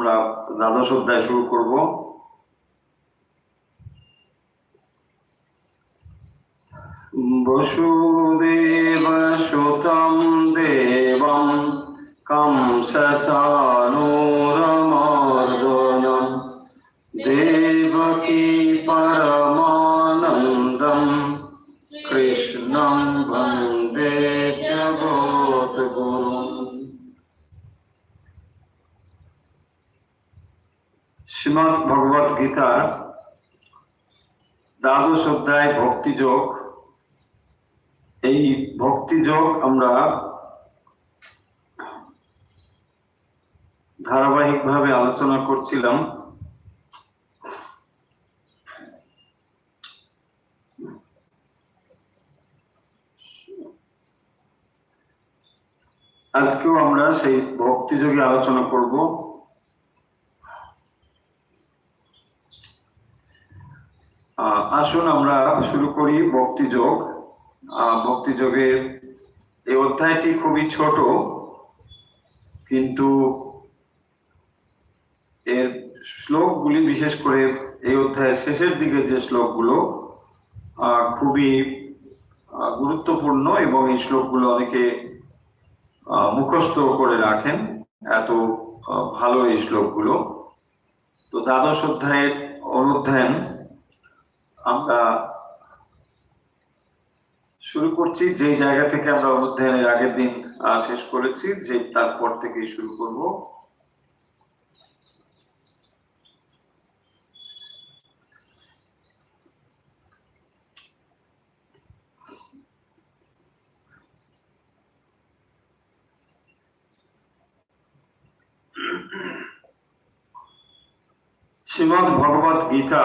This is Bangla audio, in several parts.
আমরা দ্বাদশ অধ্যায় শুরু করব। বসুদেব সুতং দেবং কংসচাণূরমর্দনম দেবকী পরমানন্দম কৃষ্ণং বন্দে জগদ্গুরুম। শ্রীমদ্ ভগবদ গীতার দ্বাদশ অধ্যায় ভক্তিযোগ। এই ভক্তিযোগ আমরা ধারাবাহিকভাবে আলোচনা করছিলাম। আজকেও আমরা সেই ভক্তিযোগে আলোচনা করব। আসুন আমরা শুরু করি ভক্তিযোগ। ভক্তিযোগের এই অধ্যায়টি খুবই ছোট, কিন্তু এর শ্লোকগুলি, বিশেষ করে এই অধ্যায়ের শেষের দিকে যে শ্লোকগুলো খুবই গুরুত্বপূর্ণ এবং এই শ্লোকগুলো অনেকে মুখস্থ করে রাখেন, এত ভালো এই শ্লোকগুলো। তো দ্বাদশ অধ্যায়ের অনুধ্যান আমরা শুরু করছি। যে জায়গা থেকে আমরা অনুধ্যানের আগের দিন শেষ করেছি, যে তারপর থেকেই শুরু করব। শ্রীমদ্ ভগবদ গীতা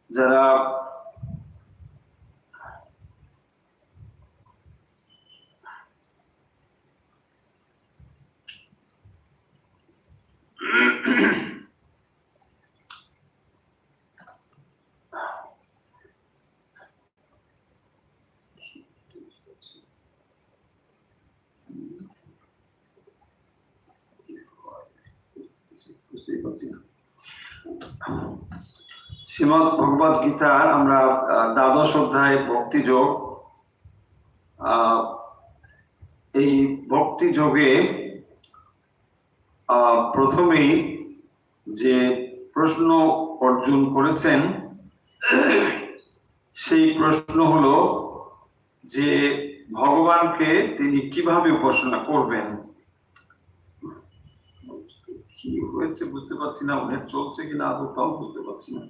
যারা শ্রীমদ্ ভগবদ গীতার আমরা দ্বাদশ অধ্যায় ভক্তিযোগ। এই ভক্তিযোগে প্রথমেই যে প্রশ্ন অর্জুন করেছেন, সেই প্রশ্ন হলো যে ভগবানকে তিনি কিভাবে উপাসনা করবেন। কি হয়েছে বুঝতে পারছি না, নেট চলছে কিনা আদৌ তাও বুঝতে পারছি না,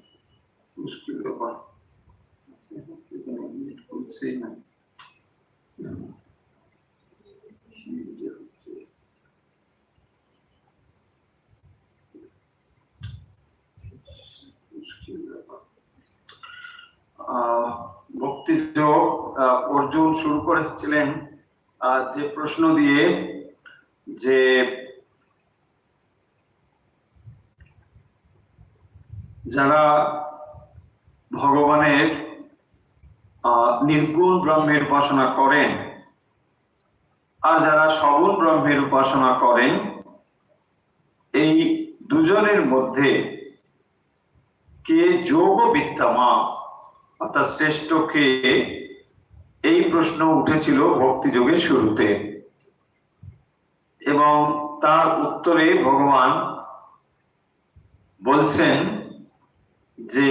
মুশকিল ব্যাপার। ভক্তিযোগ অর্জুন শুরু করেছিলেন যে প্রশ্ন দিয়ে, যে যারা ভগবানের নির্গুণ ব্রহ্মের উপাসনা করেন আর যারা সগুণ ব্রহ্মের উপাসনা করেন, এই দুজনের মধ্যে কে যোগ বিদ্যমা অর্থাৎ শ্রেষ্ঠ কে, এই প্রশ্ন উঠেছিল ভক্তিযোগের শুরুতে। এবং তার উত্তরে ভগবান বলছেন যে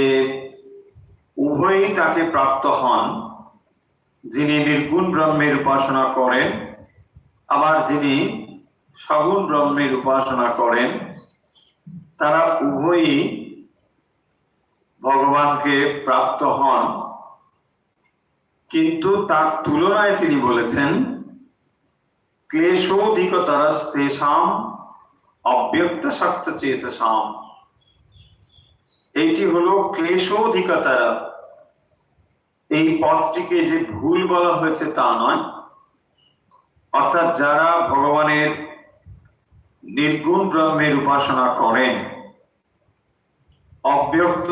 উভয়ই তাকে প্রাপ্ত হন, যিনি নির্গুণ ব্রহ্মের উপাসনা করেন আবার যিনি সগুণ ব্রহ্মের উপাসনা করেন, তারা উভয়ই ভগবানকে প্রাপ্ত হন। কিন্তু তার তুলনায় তিনি বলেছেন ক্লেশোধিকতরস্তেষাম অব্যক্ত শক্ত চেতসাম। এইটি হলো ক্লেশোধিকতর। এই পদটিকে যে ভুল বলা হয়েছে তা নয়, অর্থাৎ যারা ভগবানের নির্গুণ ব্রহ্মের উপাসনা করেন, অব্যক্ত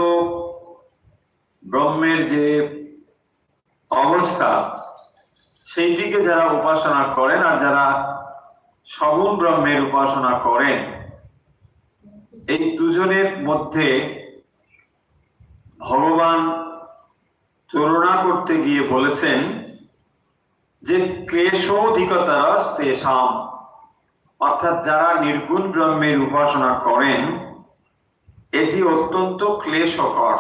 ব্রহ্মের যে অবস্থা সেইটিকে যারা উপাসনা করেন আর যারা সগুণ ব্রহ্মের উপাসনা করেন, এই দুজনের মধ্যে ভগবান তুলনা করতে গিয়ে বলেছেন যে ক্লেশোধিকতর তেষাম, অর্থাৎ যারা নির্গুণ ব্রহ্মের উপাসনা করেন এটি অত্যন্ত ক্লেশকর।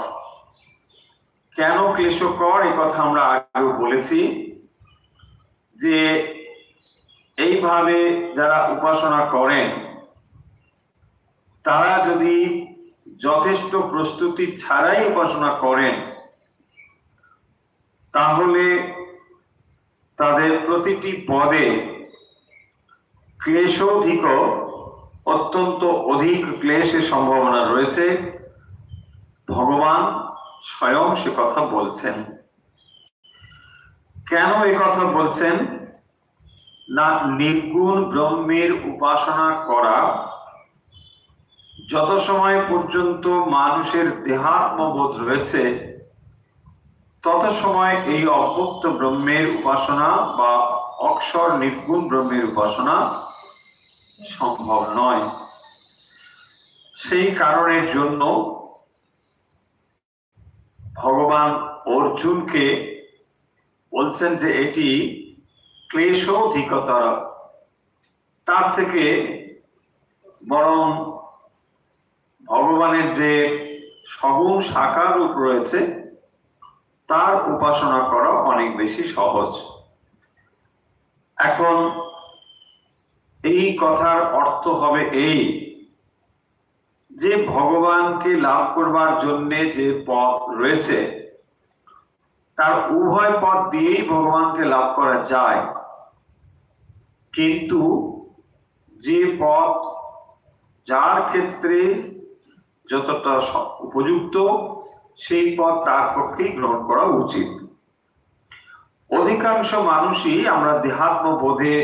কেন ক্লেশকর এ কথা আমরা আগেও বলেছি যে এইভাবে যারা উপাসনা করেন তারা যদি যথেষ্ট প্রস্তুতি ছাড়াই উপাসনা করেন তাহলে তাদের প্রতিটি পদে ক্লেশোধিক, অত্যন্ত অধিক ক্লেশের সম্ভাবনা রয়েছে। ভগবান স্বয়ং সে কথা বলছেন। কেন এই কথা বলছেন না, নির্গুণ ব্রহ্মের উপাসনা করা যত সময় পর্যন্ত মানুষের দেহাত্মবোধ রয়েছে তত সময় এই অব্যক্ত ব্রহ্মের উপাসনা বা অক্ষর নির্গুণ ব্রহ্মের উপাসনা সম্ভব নয়। সেই কারণের জন্য ভগবান অর্জুনকে বলছেন যে এটি ক্লেশোধিকতর, তার থেকে বরং ভগবানের যে সগুণ সাকার রূপ রয়েছে তার উপাসনা করা অনেক বেশি সহজ। এখন এই কথার অর্থ হবে এই যে ভগবানকে লাভ করবার জন্য যে পথ রয়েছে তার উভয় পথ দিয়েই ভগবানকে লাভ করা যায়, কিন্তু যে পথ যার ক্ষেত্রে যতটা উপযুক্ত সেই পথ তার পক্ষেই গ্রহণ করা উচিত। অধিকাংশ মানুষই আমরা দেহাত্ম বোধে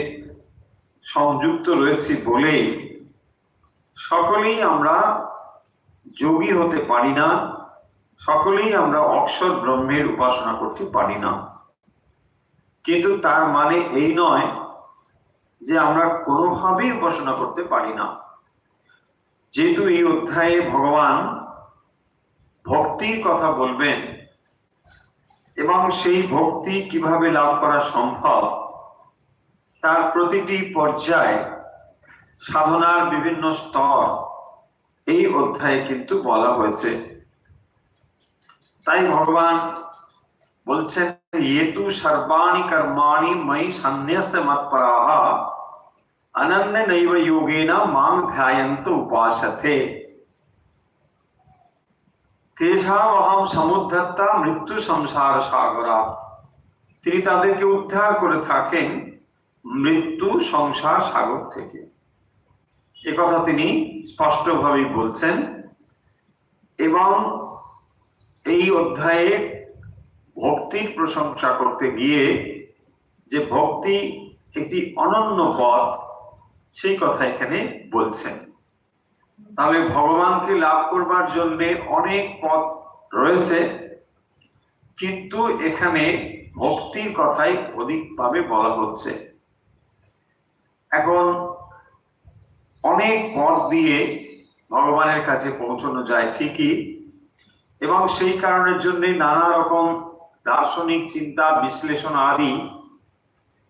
সংযুক্ত রয়েছি বলেই সকলেই আমরা যোগী হতে পারি না, সকলেই আমরা অক্ষর ব্রহ্মের উপাসনা করতে পারি না। কিন্তু তার মানে এই নয় যে আমরা কোনোভাবেই উপাসনা করতে পারি না। যেহেতু এই অধ্যায়ে ভগবান ভক্তির কথা বলবেন এবং সেই ভক্তি কিভাবে লাভ করা সম্ভব তার প্রতিটি পর্যায়ে সাধনার বিভিন্ন স্তর এই অধ্যায়ে কিন্তু বলা হয়েছে। তাই ভগবান বলছেন येतु सर्वाणि कर्माणि मयि सन्न्यस्य मत्पराः अनन्यनैव योगेन मां ध्यायन्त उपासते तेषामहं समुद्धर्ता मृत्यु संसार सागरात्। তিনি তাদেরকে উদ্ধার করে থাকেন মৃত্যু সংসার সাগর থেকে। একথা তিনি স্পষ্টভাবে বলছেন। এবং এই অধ্যায়ে ভক্তির প্রশংসা করতে গিয়ে যে ভক্তি একটি অনন্য পথ সেই কথা এখানে বলছেন। তাহলে ভগবানকে লাভ করবার জন্য অনেক পথ রয়েছে, কিন্তু এখানে ভক্তির কথাই অধিকভাবে বলা হচ্ছে। এখন অনেক পথ দিয়ে ভগবানের কাছে পৌঁছানো যায় ঠিকই, এবং সেই কারণের জন্য নানা রকম দার্শনিক চিন্তা বিশ্লেষণ আদি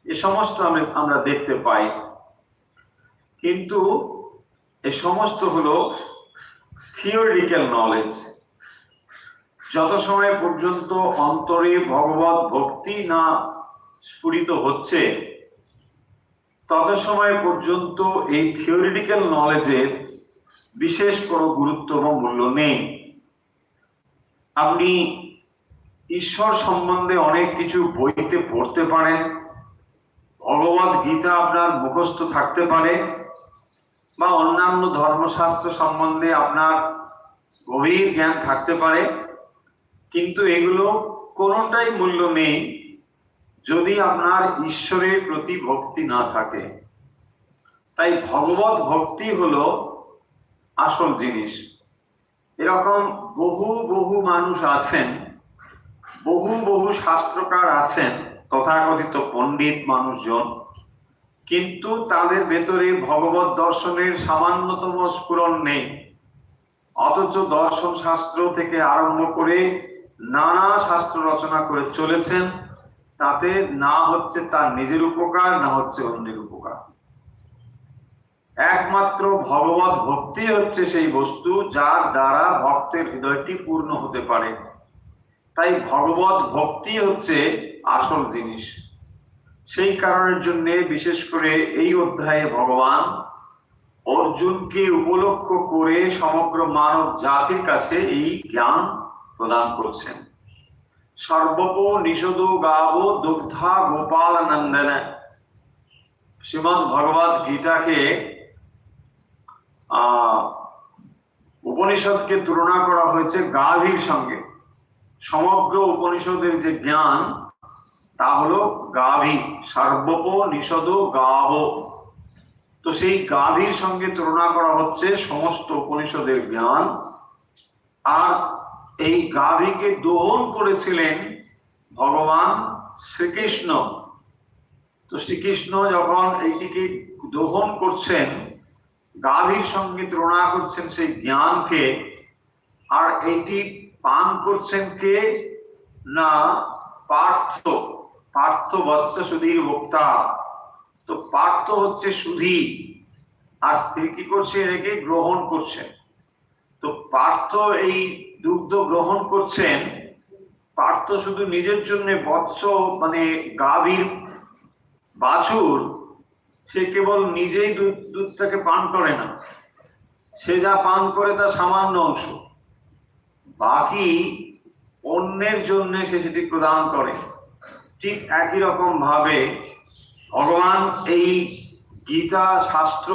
এ সমস্ত আমরা দেখতে পাই, কিন্তু এ সমস্ত হলো থিওরিটিক্যাল নলেজ। যত সময় পর্যন্ত অন্তরে ভগবত ভক্তি না স্ফুরিত হচ্ছে তত সময় পর্যন্ত এই থিওরিটিক্যাল নলেজের বিশেষ কোনো গুরুত্ব বা মূল্য নেই। আপনি ঈশ্বর সম্বন্ধে অনেক কিছু বইতে পড়তে পারেন, ভগবত গীতা আপনার মুখস্থ থাকতে পারে, বা অন্যান্য ধর্মশাস্ত্র সম্বন্ধে আপনার গভীর জ্ঞান থাকতে পারে, কিন্তু এগুলো কোনোটাই মূল্য নেই যদি আপনার ঈশ্বরের প্রতি ভক্তি না থাকে। তাই ভগবত ভক্তি হলো আসল জিনিস। এরকম বহু বহু মানুষ আছেন, বহু বহু শাস্ত্রকার আছেন, তথাকথিত পণ্ডিত মানুষজন, কিন্তু তাদের ভেতরে ভগবত দর্শনের সামান্যতম স্ফুরণ নেই। অথচ দর্শন শাস্ত্র থেকে আরম্ভ করে নানা শাস্ত্র রচনা করে চলেছেন, তাতে না হচ্ছে তার নিজের উপকার, না হচ্ছে অন্যের উপকার। একমাত্র ভগবত ভক্তি হচ্ছে সেই বস্তু যার দ্বারা ভক্তের হৃদয়টি পূর্ণ হতে পারে। তাই ভগবত ভক্তি হচ্ছে আসল জিনিস। সেই কারণের জন্য বিশেষ করে এই অধ্যায়ে ভগবান অর্জুনকে উপলক্ষ করে সমগ্র মানব জাতির কাছে এই জ্ঞান প্রদান করছেন। সর্বপ নিষদ গাব দুগ্ধা গোপাল নন্দন। শ্রীমদ ভগবত গীতাকে উপনিষদকে তুলনা করা হয়েছে গাভীর সঙ্গে। সমগ্র উপনিষদের যে জ্ঞান তা হলো গাভী, সর্বপ নিষদ গাব। তো সেই গাভীর সঙ্গে তুলনা করা হচ্ছে সমস্ত উপনিষদের জ্ঞান। আর এই গাভীকে দোহন করেছিলেন ভগবান শ্রীকৃষ্ণ। তো শ্রীকৃষ্ণ যখন এইটিকে দোহন করছেন, গাভীর সঙ্গে তুলনা করছেন সেই জ্ঞানকে, আর এইটি পান করছেন কে না পার্থ। পার্থ বৎস সুধীর ভোক্তা। তো পার্থ হচ্ছে সুধী, আর স্ত্রী কি করছে, এটাকে গ্রহণ করছেন। তো পার্থ এই দুগ্ধ গ্রহণ করছেন। পার্থ শুধু নিজের জন্য বৎস মানে গাভীর বাছুর, সে কেবল নিজেই দুধটাকে পান করে না, সে যা পান করে তা সামান্য অংশ, বাকি অন্যের জন্য সে সেটি প্রদান করে। ঠিক একই রকম ভাবে ভগবান এই গীতা শাস্ত্র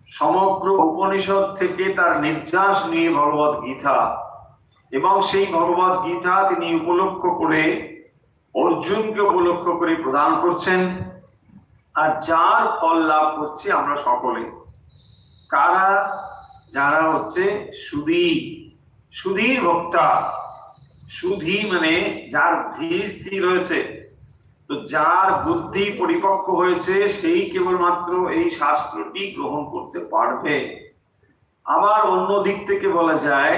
সমগ্র উপনিষদ থেকে তার নির্যাস নিয়ে ভগবত গীতা, এবং সেই ভগবত গীতা তিনি উপলক্ষ করে অর্জুনকে উপলক্ষ করে প্রদান করছেন। আর যার ফল লাভ করছি আমরা সকলে। কারা? যারা হচ্ছে সুধী, সুধীর ভক্তা। সুধী মানে যার ধীর স্থির হয়েছে। তো যার বুদ্ধি পরিপক্ক হয়েছে সেই কেবলমাত্র এই শাস্ত্রটি গ্রহণ করতে পারবে। আবার অন্য দিক থেকে বলা যায়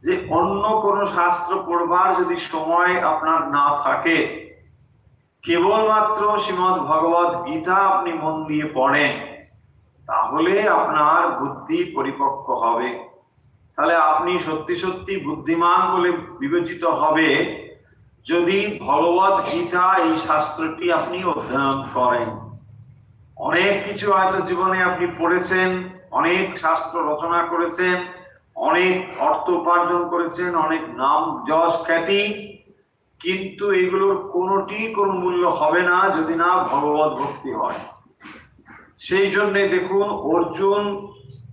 যে অন্য কোনো শাস্ত্র পড়বার যদি সময় আপনার না থাকে, কেবলমাত্র শ্রীমদ ভগবত গীতা আপনি মন দিয়ে পড়েন, তাহলে আপনার বুদ্ধি পরিপক্ক হবে। তাহলে আপনি সত্যি সত্যি বুদ্ধিমান বলে বিবেচিত হবে যদি ভগবত গীতা এই শাস্ত্রটি আপনি অধ্যয়ন করেন। অনেক কিছু হয়তো জীবনে আপনি পড়েছেন, অনেক শাস্ত্র রচনা করেছেন, অনেক অর্থ উপার্জন করেছেন, অনেক নাম যশ খ্যাতি, কিন্তু এগুলোর কোনোটি কোনো মূল্য হবে না যদি না ভগবত ভক্তি হয়। সেই জন্যে দেখুন, অর্জুন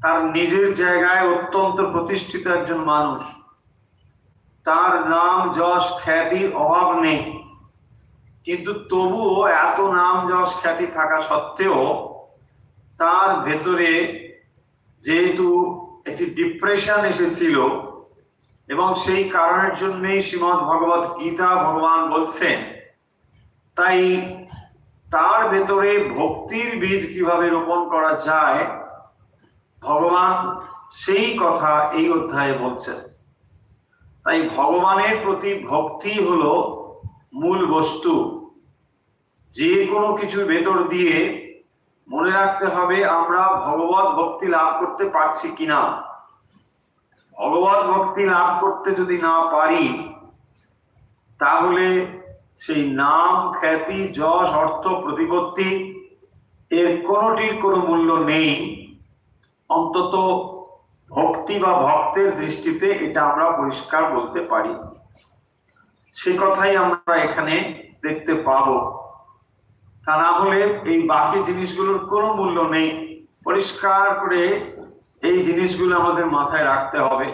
তার নিজের জায়গায় অত্যন্ত প্রতিষ্ঠিত একজন মানুষ, তার নাম যশ খ্যাতির অভাব নেই, কিন্তু তবুও এত নাম যশ খ্যাতি থাকা সত্ত্বেও তার ভেতরে যেহেতু একটি ডিপ্রেশন এসেছিল, এবং সেই কারণের জন্যই শ্রীমদ ভগবত গীতা ভগবান বলছেন, তাই তার ভেতরে ভক্তির বীজ কিভাবে রোপণ করা যায় ভগবান সেই কথা এই অধ্যায়ে বলছেন। তাই ভগবানের প্রতি ভক্তি হলো মূল বস্তু। যে কোনো কিছু ভেতর দিয়ে মনে রাখতে হবে আমরা ভগবত ভক্তি লাভ করতে পারছি কিনা। ভগবত ভক্তি লাভ করতে যদি না পারি, তাহলে সেই নাম খ্যাতি যশ অর্থ প্রতিপত্তি এর কোনোটির কোনো মূল্য নেই। অন্তত ভক্তি বা ভক্তের দৃষ্টিতে এটা আমরা পরিষ্কার বলতে পারি। সে কথাই আমরা এখানে দেখতে পাবো। তা না হলে এই বাকি জিনিসগুলোর কোনো মূল্য নেই। পরিষ্কার করে এই জিনিসগুলো আমাদের মাথায় রাখতে হবে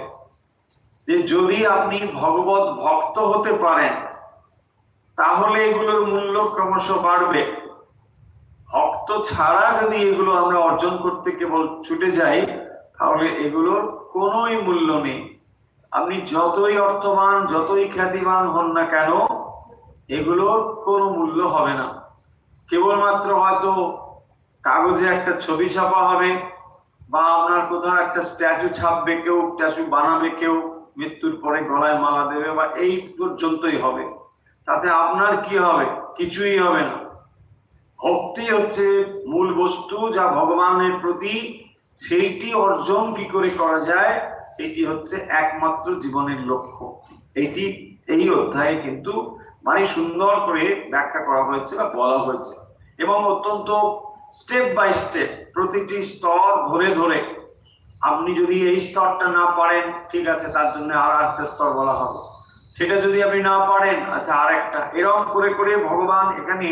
যে যদি আপনি ভগবত ভক্ত হতে পারেন, তাহলে এগুলোর মূল্য ক্রমশ বাড়বে। ভক্ত ছাড়া যদি এগুলো আমরা অর্জন করতে কেবল ছুটে যাই, তাহলে এগুলোর কোনোই মূল্য নেই। আপনি যতই অর্থবান, যতই খ্যাতিবান হন না কেন, এগুলোর কোনো মূল্য হবে না। কেবলমাত্র হয়তো কাগজে একটা ছবি ছাপা হবে, বা আপনার কোথাও একটা স্ট্যাচু ছাপবে, কেউ স্ট্যাচু বানাবে, কেউ মৃত্যুর পরে গলায় মালা দেবে, বা এই পর্যন্তই হবে। তাতে আপনার কি হবে? কিছুই হবে না। ভক্তি হচ্ছে মূল বস্তু, যা ভগবানের প্রতি, সেইটি অর্জন কি করে করা যায়, সেটি হচ্ছে একমাত্র জীবনের লক্ষ্য। এইটি এই অধ্যায়ে কিন্তু মানে সুন্দর করে ব্যাখ্যা করা হয়েছে বা বলা হয়েছে, এবং অত্যন্ত স্টেপ বাই স্টেপ, প্রতিটি স্তর ধরে ধরে। আপনি যদি এই স্তরটা না পারেন, ঠিক আছে, তার জন্য আর একটা স্তর বলা হবে। সেটা যদি আপনি না পারেন, আচ্ছা আর একটা, এরকম করে করে ভগবান এখানে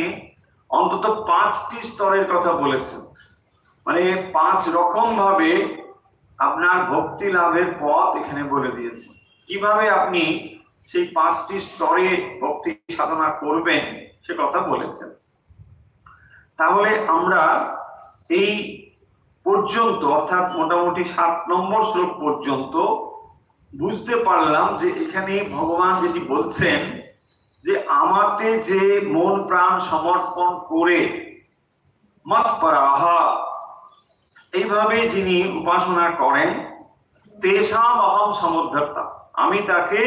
অন্তত 5টি স্তরের কথা বলেছেন। মানে 5 রকম ভাবে আপনার ভক্তি লাভের পথ এখানে বলে দিয়েছে। কিভাবে আপনি সেই 5টি স্তরে ভক্তি সাধনা করবেন সে কথা বলেছেন। তাহলে আমরা এই পর্যন্ত, অর্থাৎ মোটামুটি 7 নম্বর শ্লোক পর্যন্ত বুঝতে পারলাম যে এখানে ভগবান যেটি বলছেন, যে আমাতে যে মন প্রাণ সমর্পণ করে মৎপরাহা, এইভাবে যিনি উপাসনা করেন, তেষাম অহম সমুদ্ধর্তা, আমি তাকে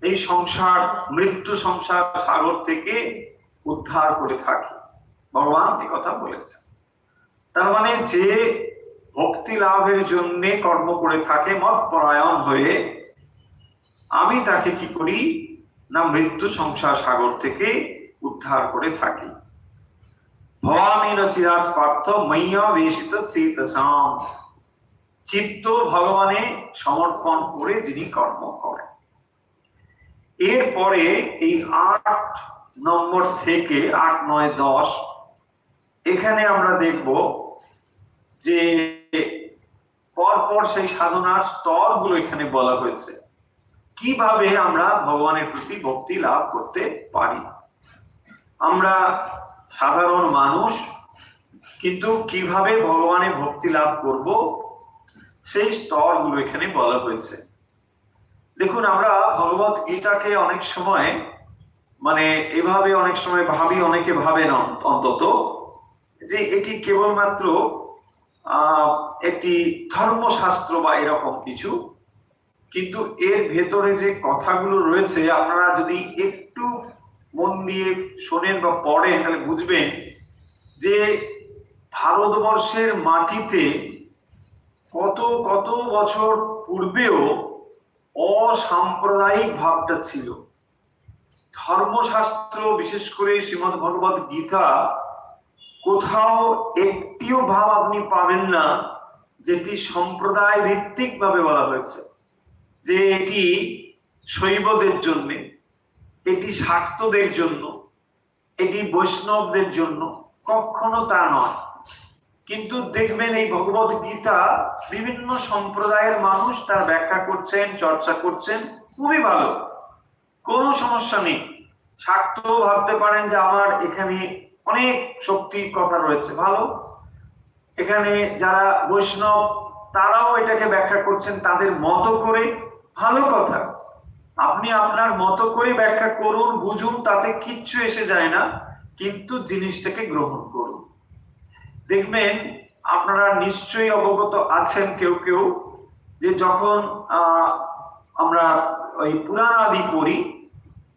এই সংসার, মৃত্যু সংসার সাগর থেকে উদ্ধার করে থাকি। ভগবান এই কথা বলেছেন। তার মানে যে ভক্তি লাভের জন্য কর্ম করে থাকে মৎপরায়ণ হয়ে, আমি তাকে কি করি না, মৃত্যু সংসার সাগর থেকে উদ্ধার করে থাকি। ভবামি ন চিরাত পার্থ ময়্যা বেশিত চেতসাম, চিত্ত ভগবানে সমর্পণ করে যিনি কর্ম করেন। এরপরে এই 8 নম্বর থেকে 8, 9, 10 এখানে আমরা দেখব যে পরপর সেই সাধনার স্তরগুলো এখানে বলা হয়েছে, কিভাবে আমরা ভগবানের প্রতি ভক্তি লাভ করতে পারি। আমরা সাধারণ মানুষ, কিন্তু কিভাবে ভগবানের ভক্তি লাভ করব সেই স্তরগুলো এখানে বলা হয়েছে। দেখুন, আমরা ভগবত গীতাকে অনেক সময় মানে এভাবে অনেক সময় ভাবি, অনেকে ভাবেন অন্তত, যে এটি কেবলমাত্র একটি ধর্মশাস্ত্র বা এরকম কিছু। কিন্তু এর ভেতরে যে কথাগুলো রয়েছে, আপনারা যদি একটু মন দিয়ে শোনেন বা পড়েন, তাহলে বুঝবেন যে ভারতবর্ষের মাটিতে কত কত বছর পূর্বেও অসাম্প্রদায়িক ভাবটা ছিল। ধর্মশাস্ত্র, বিশেষ করে শ্রীমদ্ ভগবত গীতা, কোথাও একটিও ভাব আপনি পাবেন না যেটি সম্প্রদায় ভিত্তিক ভাবে বলা হয়েছে, যে এটি শৈবদের জন্য, এটি শাক্তদের জন্য, এটি বৈষ্ণবদের জন্য, কখনো তা নয়। কিন্তু দেখবেন এই ভগবত গীতা বিভিন্ন সম্প্রদায়ের মানুষ তার ব্যাখ্যা করছেন, চর্চা করছেন, খুবই ভালো, কোনো সমস্যা নেই। শাক্ত ভাবতে পারেন যে আমার এখানে অনেক শক্তির কথা রয়েছে, ভালো। এখানে যারা বৈষ্ণব তারাও এটাকে ব্যাখ্যা করছেন তাদের মতো করে, ভালো কথা। আপনি আপনার মতো করে ব্যাখ্যা করুন, বুঝুন, তাতে কিচ্ছু এসে যায় না, কিন্তু জিনিসটাকে গ্রহণ করুন। দেখবেন আপনারা নিশ্চয়ই অবগত আছেন কেউ কেউ, যে যখন আমরা ওই পুরাণ আদি পড়ি,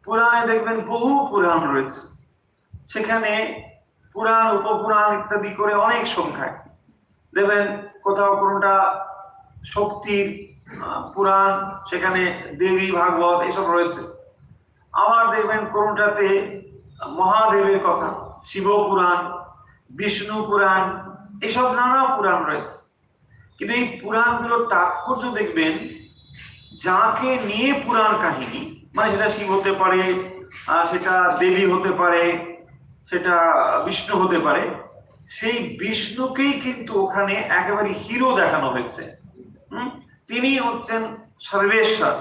পুরাণে দেখবেন বহু পুরাণ রয়েছে, সেখানে পুরাণ, উপপুরাণ ইত্যাদি করে অনেক সংখ্যায় দেখবেন। কোথাও কোনটা শক্তির পুরাণ, সেখানে দেবী ভাগবত এসব রয়েছে। আবার দেখবেন কোনটাতে মহাদেবের কথা, শিব পুরাণ, বিষ্ণু পুরাণ, এসব নানা পুরাণ রয়েছে। কিন্তু এই পুরাণগুলোর তাৎপর্য দেখবেন, যাকে নিয়ে পুরাণ কাহিনী, মানে সেটা শিব হতে পারে, সেটা দেবী হতে পারে, সেটা বিষ্ণু হতে পারে, সেই বিষ্ণুকেই কিন্তু ওখানে একেবারে হিরো দেখানো হয়েছে। তিনি হচ্ছেন সর্বেশ্বর,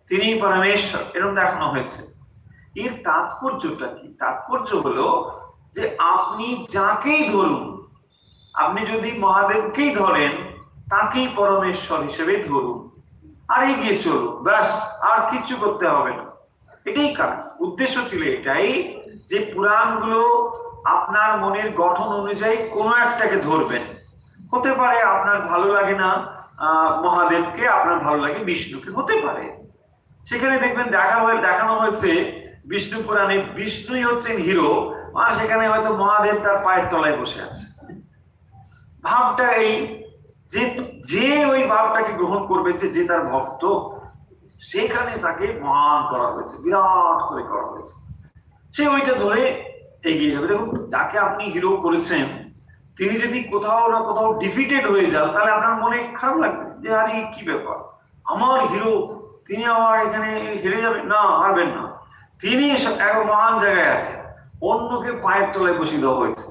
তিনি পরমেশ্বর, এরকম দেখানো হয়েছে। এর তাৎপর্যটা কি? তাৎপর্য হলো যে আপনি যাকেই ধরুন, আপনি যদি মহাদেবকেই ধরেন, তাকেই পরমেশ্বর হিসেবে ধরুন, আর এগিয়ে চলুন, ব্যাস, আর কিছু করতে হবে না। এটাই কাজ, উদ্দেশ্য ছিল এটাই যে পুরাণগুলো আপনার মনের গঠন অনুযায়ী কোনো একটাকে ধরবেন। হতে পারে আপনার ভালো লাগে না মহাদেবকে, আপনার ভালো লাগে বিষ্ণুকে, হতে পারে। সেখানে দেখবেন দেখানো হয়েছে বিষ্ণু পুরাণে বিষ্ণুই হচ্ছেন হিরো, আর সেখানে হয়তো মহাদেব তার পায়ের তলায় বসে আছে। ভাবটা এই যে যে ওই ভাবটাকে গ্রহণ করবে, যে তার ভক্ত, সেখানে তাকে মহান করা হয়েছে, বিরাট করে করা হয়েছে। সে ওইটা ধরে এগিয়ে যাবে। দেখুন, যাকে আপনি হিরো করেছেন তিনি যদি কোথাও না কোথাও ডিফিটেড হয়ে যান, তাহলে আপনার মনে খারাপ লাগবে যে আরে কি ব্যাপার, আমার হিরো তিনি আমার এখানে হেরে যাবেন। না, হারবেন না, তিনি এক মহান জায়গায় আছে, অন্যকে পায়ের তলায় বসিয়ে দেওয়া হয়েছে।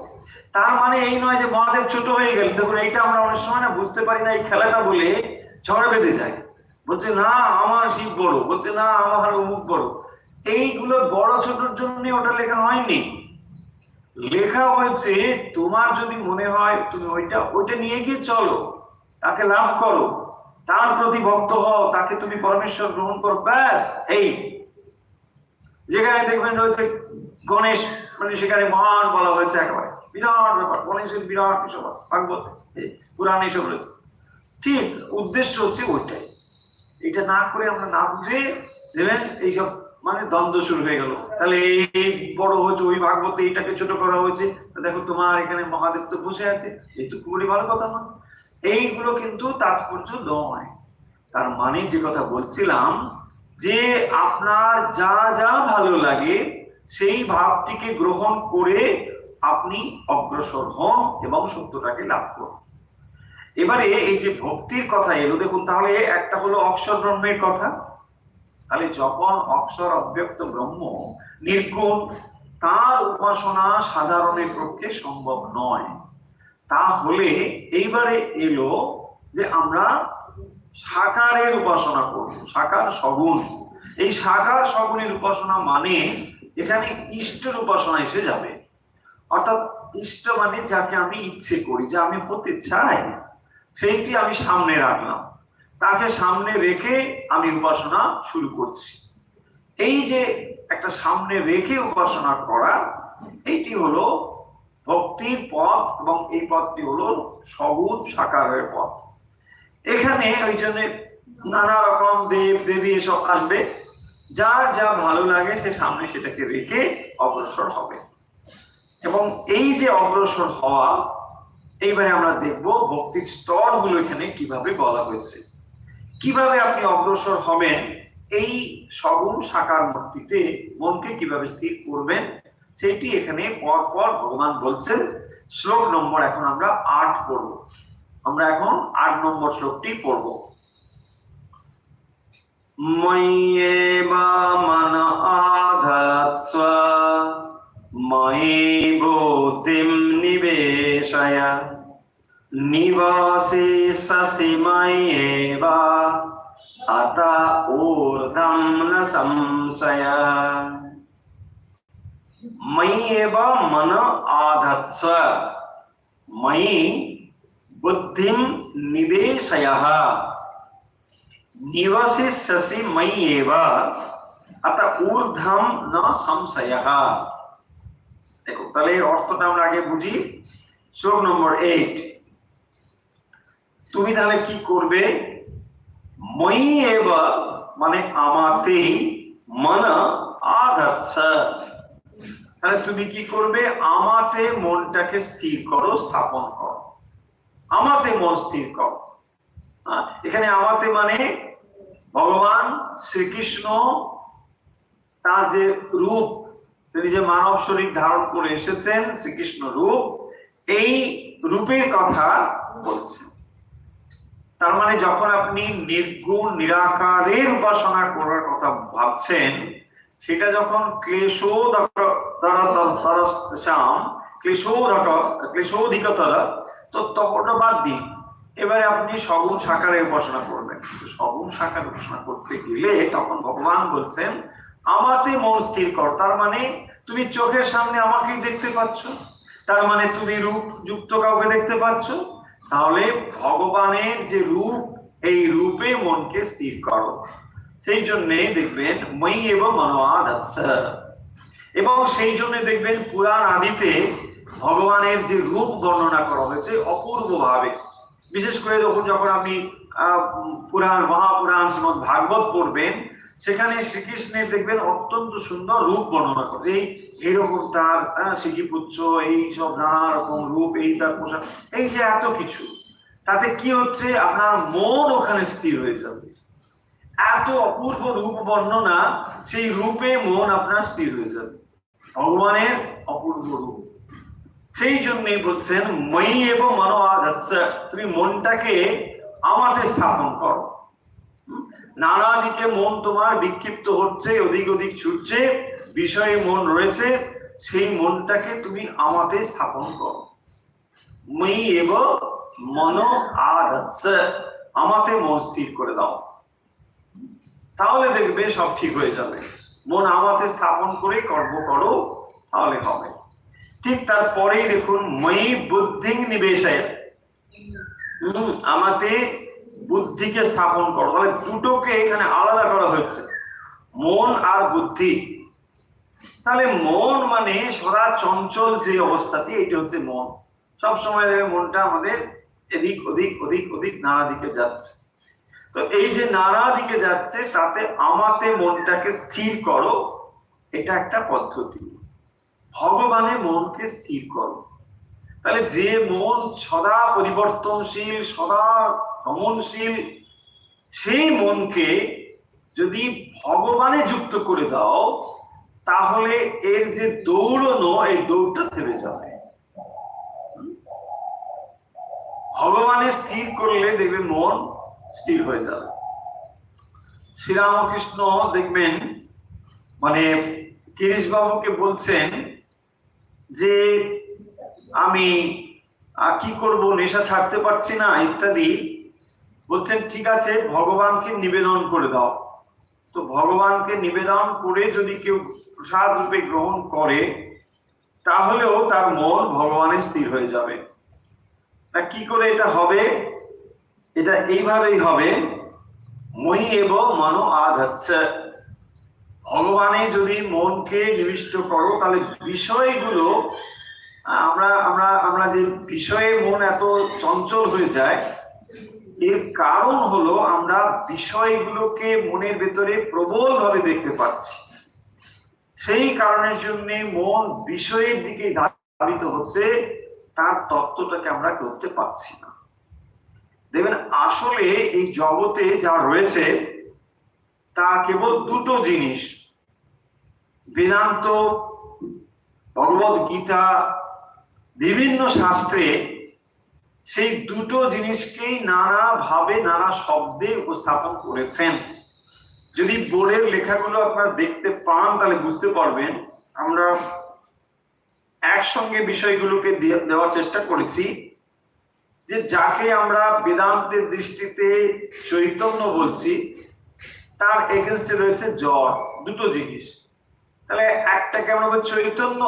তার মানে এই নয় যে মহাদেব ছোট হয়ে গেল। দেখুন, এইটা আমরা অনেক সময় না বুঝতে পারি না, এই খেলাটা বলে ঝড় বেঁধে যায়। বলছে না আমার শিব বড়, বলছে না আমার অমুক বড়। এইগুলো বড় ছোটর জন্য ওটা লেখা হয়নি, লেখা হয়েছে তোমার যদি মনে হয় তুমি ওইটা নিয়ে গিয়ে চলো, তাকে লাভ করো, তার প্রতি ভক্ত হও, তাকে তুমি পরমেশ্বর গ্রহণ করো, ব্যাস। এই যেখানে দেখবেন রয়েছে গণেশ, মানে সেখানে মহান বলা হয়েছে, একেবারে বিরাট ব্যাপার, গণেশের বিরাট এসব আছে ভাগবত পুরাণ এসব রয়েছে। ঠিক উদ্দেশ্য হচ্ছে ওইটাই। এটা না করে আমরা না বুঝে দেবেন এইসব, মানে দ্বন্দ্ব শুরু হয়ে গেল। তাহলে এই বড় হচ্ছে ওই ভাগবতে এইটাকে ছোট করা হয়েছে, দেখো তোমার এখানে মহাদেব তো বসে আছে, এই তো খুবই ভালো কথা না। এইগুলো কিন্তু তাৎপর্য নয়। তার মানে যে কথা বলছিলাম, যে আপনার যা যা ভালো লাগে সেই ভাবটিকে গ্রহণ করে আপনি অগ্রসর হন এবং সত্যটাকে লাভ করুন। এবারে এই যে ভক্তির কথা এলো, দেখুন তাহলে একটা হলো অক্ষর ব্রহ্মের কথা। তাহলে যখন অক্ষর অব্যক্ত ব্রহ্ম নির্গুণ, তার উপাসনা সাধারণের পক্ষে সম্ভব নয়। তাহলে এইবারে এলো যে আমরা সাকারের উপাসনা করব, সাকার সগুণ। এই সাকার সগুণের উপাসনা মানে এখানে ইষ্টের উপাসনা এসে যাবে। অর্থাৎ ইষ্ট মানে যাকে আমি ইচ্ছে করি, যা আমি হতে চাই, সেইটি আমি সামনে রাখলাম, তাকে সামনে রেখে আমি উপাসনা শুরু করছি। এই যে একটা সামনে রেখে উপাসনা করা, এইটি হলো ভক্তির পথ, এবং এই পথটি হলো সগুণ সাকারের পথ। এখানে ওই জন্য নানা রকম দেব দেবী এসব আসবে, যার যা ভালো লাগে সে সামনে সেটাকে রেখে অগ্রসর হবে। এবং এই যে অগ্রসর হওয়া, এইবারে আমরা দেখব ভক্তির স্তরগুলো এখানে কিভাবে বলা হয়েছে। কিভাবে আপনি অগ্রসর হবেন, এই সগুণ সাকার মূর্তিতে মনকে কিভাবে স্থির করবেন, সেটি এখানে পর পর ভগবান বলছেন। শ্লোক নম্বর এখন আমরা 8 পড়ব। আমরা এখন 8 নম্বর শ্লোকটি পড়ব। ময়্যেবা মন আধাৎস্ব ময়ি বুদ্ধিম নিবেশয় নিবাসিষ্যসি ময়্যেবা अत ऊर्ध्वं न संशय। मयि एव मन आधत्स्व मयि बुद्धिं निवेशयः निवसिष्यसि मयि एव अत ऊर्ध्वं न संशयः। देखो তাহলে অর্থটা আমরা আগে বুঝি। শ্লোক নম্বর 8, তুমি তাহলে কি করবে? মই এব মানে আমাতেই, মন আধাৎস, তাহলে তুমি কি করবে? আমাতে মনটাকে স্থির করো, স্থাপন করো, আমাতে মন স্থির করো। এখানে আমাতে মানে ভগবান শ্রীকৃষ্ণ তার যে রূপ, তিনি যে মানব শরীর ধারণ করে এসেছেন, শ্রীকৃষ্ণ রূপ, এই রূপের কথা বলছেন। তার মানে যখন আপনি নির্গুণ নিরাকারের উপাসনা করার কথা ভাবছেন, সেটা যখন ক্লেশোধিকতর, তো তখন বাদ দিন। এবারে আপনি সগুণ সাকারের উপাসনা করবেন। সগুণ সাকার উপাসনা করতে গেলে তখন ভগবান বলছেন আমাতে মন স্থির কর। তার মানে তুমি চোখের সামনে আমাকেই দেখতে পাচ্ছ, তার মানে তুমি রূপ যুক্ত কাউকে দেখতে পাচ্ছ। তাহলে ভগবানের যে রূপ, এই রূপে মনকে স্থির করো। সেই জন্য দেখবেন ময়ি এবং মনোয়াধৎস, এবং সেই জন্য দেখবেন পুরাণ আদিতে ভগবানের যে রূপ বর্ণনা করা হয়েছে অপূর্ব ভাবে, বিশেষ করে যখন আপনি পুরাণ মহাপুরাণ শ্রীমদ ভাগবত পড়বেন, সেখানে শ্রীকৃষ্ণের দেখবেন অত্যন্ত সুন্দর রূপ বর্ণনা করে, এইরকম তার শিখিপুচ্ছ, এই সব নানা রকম রূপ, এই তার পোশাক, এই যে এত কিছু, তাতে কি হচ্ছে আপনার মন ওখানে স্থির হয়ে যাবে। এত অপূর্ব রূপ বর্ণনা, সেই রূপে মন আপনার স্থির হয়ে যাবে, ভগবানের অপূর্ব রূপ। সেই জন্যই বলছেন ময়ি এবং মনোয়াধৎস, তুমি মনটাকে আমাতে স্থাপন করো। নানা দিকে মন তোমার বিক্ষিপ্ত হচ্ছে, অধিক অধিক ছুটছে, বিষয়ে মন রয়েছে, সেই মনটাকে তুমি আমাতে স্থাপন করো। ময়ি এবং মনোয়াধৎস, আমাতে মন স্থির করে দাও, তাহলে দেখবে সব ঠিক হয়ে যাবে। মন আমাতে স্থাপন করে কর্ম করো, তাহলে হবে। ঠিক তারপরেই দেখুন ময়ি বুদ্ধি নিবেশায়, আমাতে বুদ্ধিকে স্থাপন করো। তাহলে দুটোকে এখানে আলাদা করা হয়েছে, মন আর বুদ্ধি। তাহলে মন মানে সদা চঞ্চল যে অবস্থাটি, এটি হচ্ছে মন। সবসময় মনটা আমাদের এদিক ওদিক ওদিক ওদিক নানা দিকে যাচ্ছে। তো এই যে নানা দিকে যাচ্ছে, তাতে আমাতে মনটাকে স্থির করো, এটা একটা পদ্ধতি। ভগবানে মনকে স্থির করো। তাহলে যে মন সদা পরিবর্তনশীল, সদা গমনশীল, সেই মনকে যদি ভগবানে যুক্ত করে দাও, তাহলে এর যে দৌড়নো, এই দৌড়টা থেমে যাবে। ভগবানে স্থির করলে দেখবেন মন স্থির হয়ে যাবে। শ্রীরামকৃষ্ণ দেখবেন মানে গিরিশ বাবুকে বলছেন যে আমি কি করব, নেশা ছাড়তে পারছি না ইত্যাদি। বলছেন ঠিক আছে, ভগবানকে নিবেদন করে দাও। তো ভগবানকে নিবেদন করে যদি কেউ প্রসাদ রূপে গ্রহণ করে, তাহলেও তার মন ভগবানে স্থির হয়ে যাবে। তা কি করে এটা হবে? এটা এইভাবেই হবে, ময়ি এবং মনোয়াধৎস, ভগবানে যদি মনকে নিবিষ্ট করো, তাহলে বিষয়গুলো আমরা আমরা আমরা যে বিষয়ে মন এত চঞ্চল হয়ে যায়, এর কারণ হলো আমরা বিষয়গুলোকে মনের ভেতরে প্রবল ভাবে দেখতে পাচ্ছি। সেই কারণের জন্য মন বিষয়ের দিকে ধাবিত হচ্ছে, তার তত্ত্বটাকে আমরা করতে পারছি না। দেখবেন আসলে এই জগতে যা রয়েছে তা কেবল দুটো জিনিস, বেদান্ত, ভগবদ গীতা, বিভিন্ন শাস্ত্রে সেই দুটো জিনিসকেই নানা ভাবে নানা শব্দে উপস্থাপন করেছেন। যদি বোর্ডের লেখাগুলো আপনারা দেখতে পান, তাহলে বুঝতে পারবেন আমরা একসঙ্গে বিষয়গুলোকে দেওয়ার চেষ্টা করেছি। যে যাকে আমরা বেদান্তের দৃষ্টিতে চৈতন্য বলছি, তার এগেনস্টে রয়েছে জড়, দুটো জিনিস। তাহলে একটাকে আমরা বলছি চৈতন্য,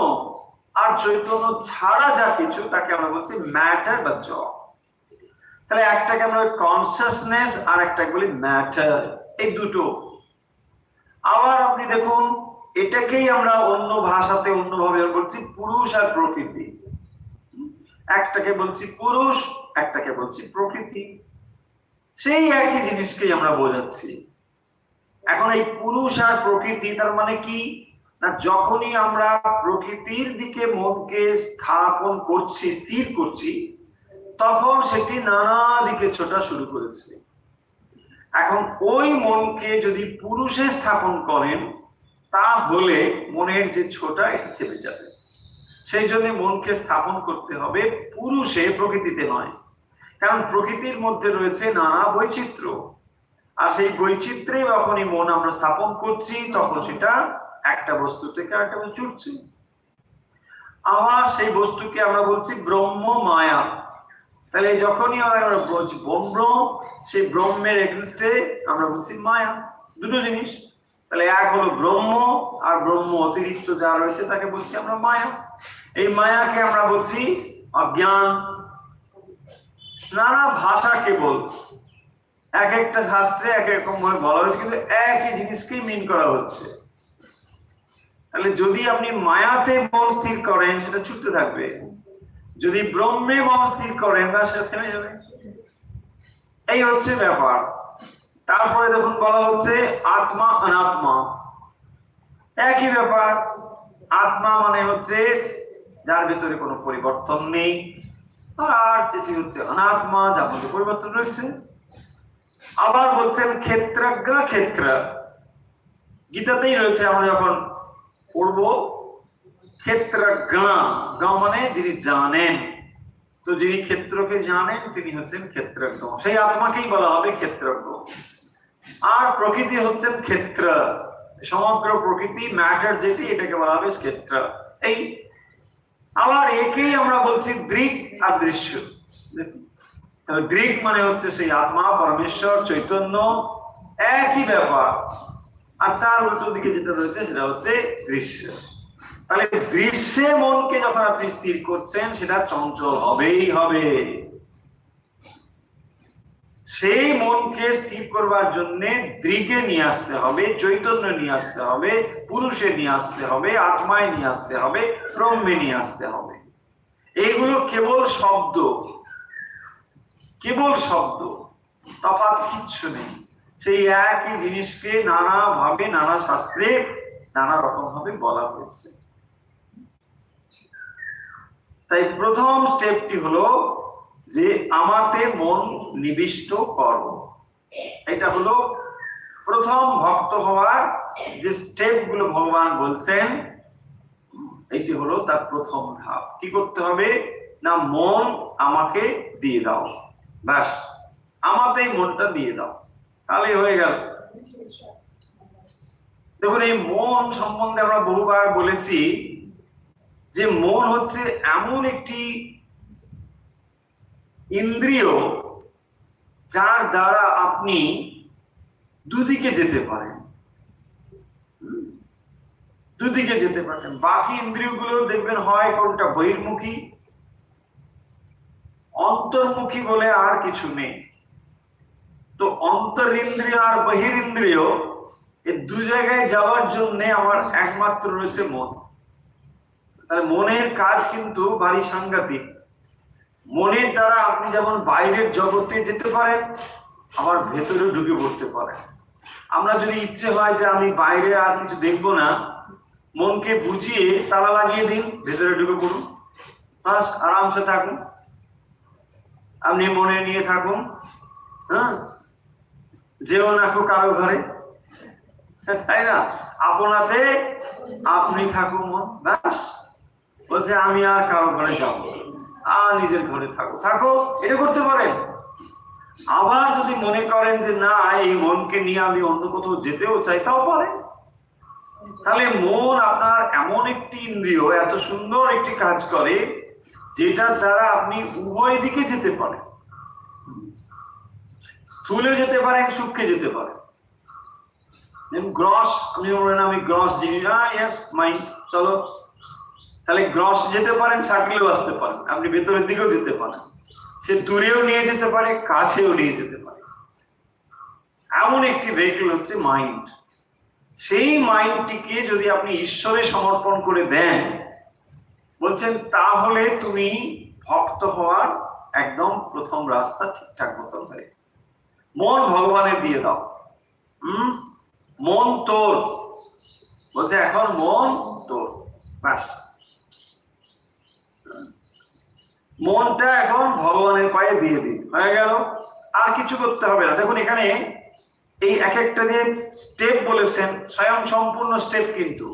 আর চৈতন্য ছাড়া যা কিছু তাকে আমরা বলছি ম্যাটার বা জড়। তাহলে একটাকে আমরা কনসিয়াসনেস, আর একটাকে বলি ম্যাটার, এই দুটো। আবার আপনি দেখুন, এটাকেই আমরা অন্য ভাষাতে অন্যভাবে বলছি পুরুষ আর প্রকৃতি। একটাকে বলছি পুরুষ, একটাকে বলছি প্রকৃতি, সেই একই জিনিসকেই আমরা বোঝাচ্ছি। এখন এই পুরুষ আর প্রকৃতি তার মানে কি না, যখনই আমরা প্রকৃতির দিকে মনকে স্থাপন করছি, স্থির করছি, তখন সেটি নানা দিকে ছোটা শুরু করেছে। এখন ওই মনকে যদি পুরুষে স্থাপন করেন, তাহলে মনের যে ছোটা এটি থেমে যাবে। সেই জন্য মনকে স্থাপন করতে হবে পুরুষে, প্রকৃতিতে নয়। কারণ প্রকৃতির মধ্যে রয়েছে নানা বৈচিত্র্য, আর সেই বৈচিত্র্যে যখনই মন আমরা স্থাপন করছি, তখন সেটা একটা বস্তু থেকে আরেকটা বস্তু ছুটছে। আবার সেই বস্তুকে আমরা বলছি ব্রহ্ম মায়া। তাহলে যখনই আমরা বলছি ব্রহ্ম, সেই ব্রহ্মের এগেইনস্টে আমরা বলছি মায়া, দুটো জিনিস। তাহলে এক হলো ব্রহ্ম, আর ব্রহ্ম অতিরিক্ত যা রয়েছে তাকে বলছি আমরা মায়া। এই মায়াকে আমরা বলছি অজ্ঞান। নানা ভাষা কেবল এক একটা শাস্ত্রে এক রকম ভাবে বলা হয়েছে, কিন্তু একই জিনিসকেই মিন করা হচ্ছে। তাহলে যদি আপনি মায়াতে মন স্থির করেন সেটা ছুটতে থাকবে, যদি ব্রহ্মে মন স্থির করেন না সেটা থেমে যাবে। এই হচ্ছে ব্যাপার। তারপরে দেখুন বলা হচ্ছে আত্মা অনাত্মা, একই ব্যাপার। আত্মা মানে হচ্ছে যার ভিতরে কোনো পরিবর্তন নেই, আর যেটি হচ্ছে অনাত্মা, যার মধ্যে পরিবর্তন রয়েছে। আবার বলছেন ক্ষেত্রজ্ঞ ক্ষেত্র, গীতাতেই রয়েছে, আমরা যখন পড়বো ক্ষেত্রজ্ঞ, জ্ঞ মানে যিনি জানেন, তো যিনি ক্ষেত্রকে জানেন তিনি হচ্ছেন ক্ষেত্রজ্ঞ, সেই আত্মাকেই বলা হবে ক্ষেত্রজ্ঞ। আর প্রকৃতি হচ্ছেন ক্ষেত্র, সমগ্র প্রকৃতি ম্যাটার যেটি, এটাকে বলা হবে ক্ষেত্র। এই আবার একেই আমরা বলছি দৃক আর দৃশ্য। দৃক মানে হচ্ছে সেই আত্মা, পরমেশ্বর, চৈতন্য, একই ব্যাপার। আর তার উল্টো দিকে যেটা রয়েছে সেটা হচ্ছে দৃশ্য। তাহলে দৃশ্যে মনকে যখন আপনি স্থির করছেন সেটা চঞ্চল হবেই হবে। সেই মনকে স্থির করবার জন্য দৃকে নিয়ে আসতে হবে, চৈতন্য নিয়ে আসতে হবে, পুরুষে নিয়ে আসতে হবে, আত্মায় নিয়ে আসতে হবে, ব্রহ্মে নিয়ে আসতে হবে। এইগুলো কেবল শব্দ, কেবল শব্দ, তফাৎ কিচ্ছু নেই। সেই একই জিনিসকে নানা ভাবে নানা শাস্ত্রে নানা রকম ভাবে বলা হয়েছে। তাই প্রথম স্টেপটি হলো যে আমাতে মন নিবিষ্ট করো। এটা হলো প্রথম ভক্ত হওয়ার যে স্টেপ গুলো ভগবান বলছেন, এইটি হলো তার প্রথম ধাপ। কি করতে হবে না, মন আমাকে দিয়ে দাও, ব্যাস আমাতেই মনটা দিয়ে দাও, তাহলে হয়ে গেল। দেখুন এই মন সম্বন্ধে আমরা বহুবার বলেছি যে মন হচ্ছে এমন একটি ইন্দ্রিয় যার দ্বারা আপনি দুদিকে যেতে পারেন, দুদিকে যেতে পারেন। বাকি ইন্দ্রিয়গুলো দেখবেন হয় কোনটা বহির্মুখী, অন্তর্মুখী বলে আর কিছু নেই। তো অন্তরিন্দ্রিয় আর বহিরিন্দ্রিয় এই দু জায়গায় যাওয়ার জন্য আমার একমাত্র রয়েছে মন। তাহলে মনের কাজ কিন্তু ভারী সাংঘাতিক। মনের দ্বারা আপনি যেমন বাইরের জগতে যেতে পারেন, আবার ভেতরে ঢুকে পড়তে পারেন। আমরা যদি ইচ্ছে হয় যে আমি বাইরে আর কিছু দেখবো না, মনকে বুঝিয়ে তালা লাগিয়ে দিন, ভেতরে ঢুকে পড়ুন, বাস আরামসে থাকুন, আপনি মনে নিয়ে থাকুন। হ্যাঁ, যেও না কারো ঘরে, তাই না? আপনাতে আপনি থাকুন মন, ব্যাস। বলছে আমি আর কারো ঘরে যাবো, আর নিজের ঘরে থাকো, থাকো, এটা করতে পারেন। আবার যদি মনে করেন যে না এই মনকে নিয়ে আমি অন্য কোথাও যেতেও চাই, তাও পারেন। তাহলে মন আপনার এমন একটি ইন্দ্রিয়, এত সুন্দর একটি কাজ করে যেটার দ্বারা আপনি উভয় দিকে যেতে পারেন, স্থূলে যেতে পারেন, সূক্ষ্মে যেতে পারেন। গ্রস, আপনি বলেন আমি গ্রস জিনিস, ইয়েস মাইন্ড, চলো, তাহলে গ্রস যেতে পারেন, সার্কেলেও আসতে পারেন, আপনি ভেতরের দিকেও যেতে পারেন, সে দূরেও নিয়ে যেতে পারে, কাছেও নিয়ে যেতে পারে। এমন একটি ভেহিকল হচ্ছে মাইন্ড। সেই মাইন্ডটিকে যদি আপনি ঈশ্বরে সমর্পণ করে দেন, বলছেন তাহলে তুমি ভক্ত হওয়ার একদম প্রথম রাস্তা ঠিকঠাক মতো হয়। মন ভগবানের দিয়ে দাও। মন তোর, বলছে এখন মন তোর, ব্যাস মনটা এখন ভগবানের পায়ে দিয়ে দিন, হয়ে গেল। আর কিছু করতে হবে না। দেখুন এখানে এই এক একটা যে স্টেপ বলেছেন, স্বয়ং সম্পূর্ণ স্টেপ, কিন্তু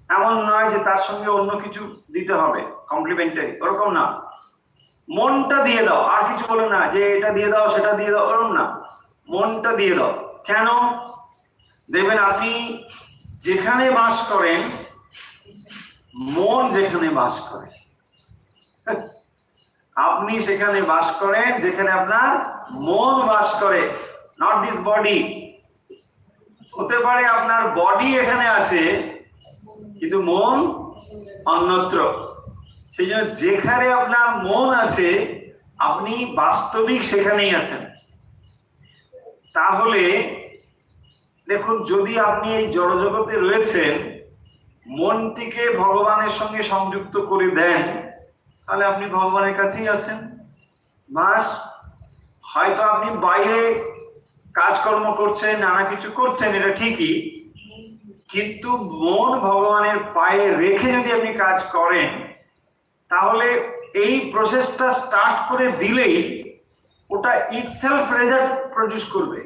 এমন নয় যে তার সঙ্গে অন্য কিছু দিতে হবে কমপ্লিমেন্টারি, ওরকম না। মনটা দিয়ে দাও, আর কিছু বলো না যে এটা দিয়ে দাও সেটা দিয়ে দাও, ওরকম না, মনটা দিয়ে দাও। কেন? দেখবেন আপনি যেখানে বাস করেন, মন যেখানে বাস করে, আপনি সেখানে বাস করেন যেখানে আপনার মন বাস করে, নট দিস বডি। হতে পারে আপনার বডি এখানে আছে কিন্তু মন অন্যত্র। সেই জন্য যেখানে আপনার মন আছে আপনি বাস্তবিক সেখানেই আছেন। তাহলে দেখুন, যদি আপনি এই জড়জগতে রয়েছেন, মনটিকে ভগবানের সঙ্গে সংযুক্ত করে দেন, তাহলে আপনি ভগবানের কাছেই আছেন। বাস, হয়তো আপনি বাইরে কাজকর্ম করছেন, নানা কিছু করছেন, এটা ঠিকই, কিন্তু মন ভগবানের পায়ে রেখে যদি আপনি কাজ করেন, তাহলে এই প্রসেসটা স্টার্ট করে দিলেই ওটা ইটসেলফ রেজাল্ট প্রডিউস করবে।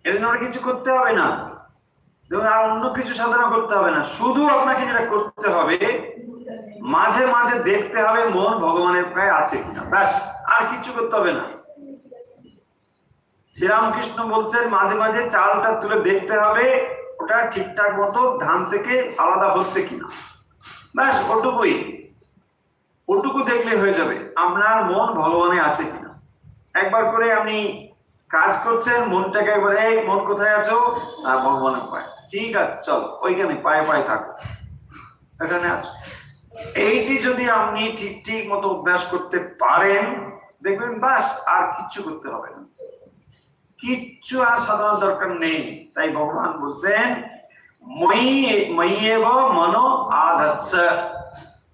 এর জন্য কিছু করতে হবে না, দেখুন, আর অন্য কিছু সাধনা করতে হবে না। শুধু আপনাকে যেটা করতে হবে, মাঝে মাঝে দেখতে হবে মন ভগবানের পায়ে আছে কিনা, ব্যাস, আর কিছু করতে হবে না। শ্রীরামকৃষ্ণ বলছেন মাঝে মাঝে চালটা তুলে দেখতে হবে ওটা ঠিকঠাক মতো ধান থেকে আলাদা হচ্ছে কিনা, ব্যাস, ওটুকুই। ওটুকু দেখলে হয়ে যাবে আপনার মন ভগবানে আছে কিনা। একবার করে আপনি কাজ করছেন, মনটাকে একবার, এই মন কোথায় আছো? ভগবানের পায়ে আছে, ঠিক আছে, চলো ওইখানে পায়ে পায়ে থাকো, এখানে আছো। এইটি যদি আপনি ঠিক ঠিক মতো অভ্যাস করতে পারেন, দেখবেন বাস, আর কিচ্ছু করতে হবে না, কিচ্ছু আর সাধনার দরকার নেই। তাই ভগবান বলছেন ময়্যেব মনো আধাৎস,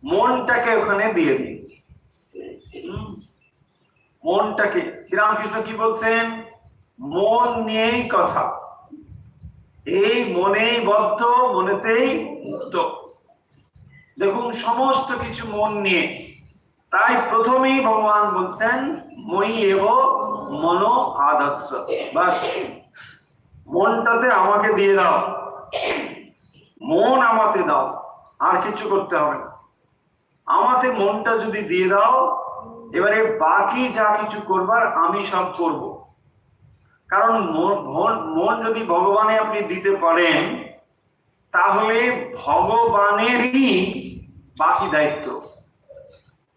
মনটাকে ওখানে দিয়ে দিন। মনটাকে, শ্রীরামকৃষ্ণ কি বলছেন? মন নিয়েই কথা, এই মনেই বদ্ধ, মনেতেই মুক্ত। দেখুন, সমস্ত কিছু মন নিয়ে। তাই প্রথমেই ভগবান বলছেন ময়্যেব মনো আধাৎস, বাস, মনটাতে আমাকে দিয়ে দাও, মন আমাতে দাও, আর কিছু করতে হবে না। আমাতে মনটা যদি দিয়ে দাও, এবারে বাকি যা কিছু করবার আমি সব করব। কারণ মন যদি ভগবানে আপনি দিতে পারেন, তাহলে ভগবানেরই বাকি দায়িত্ব,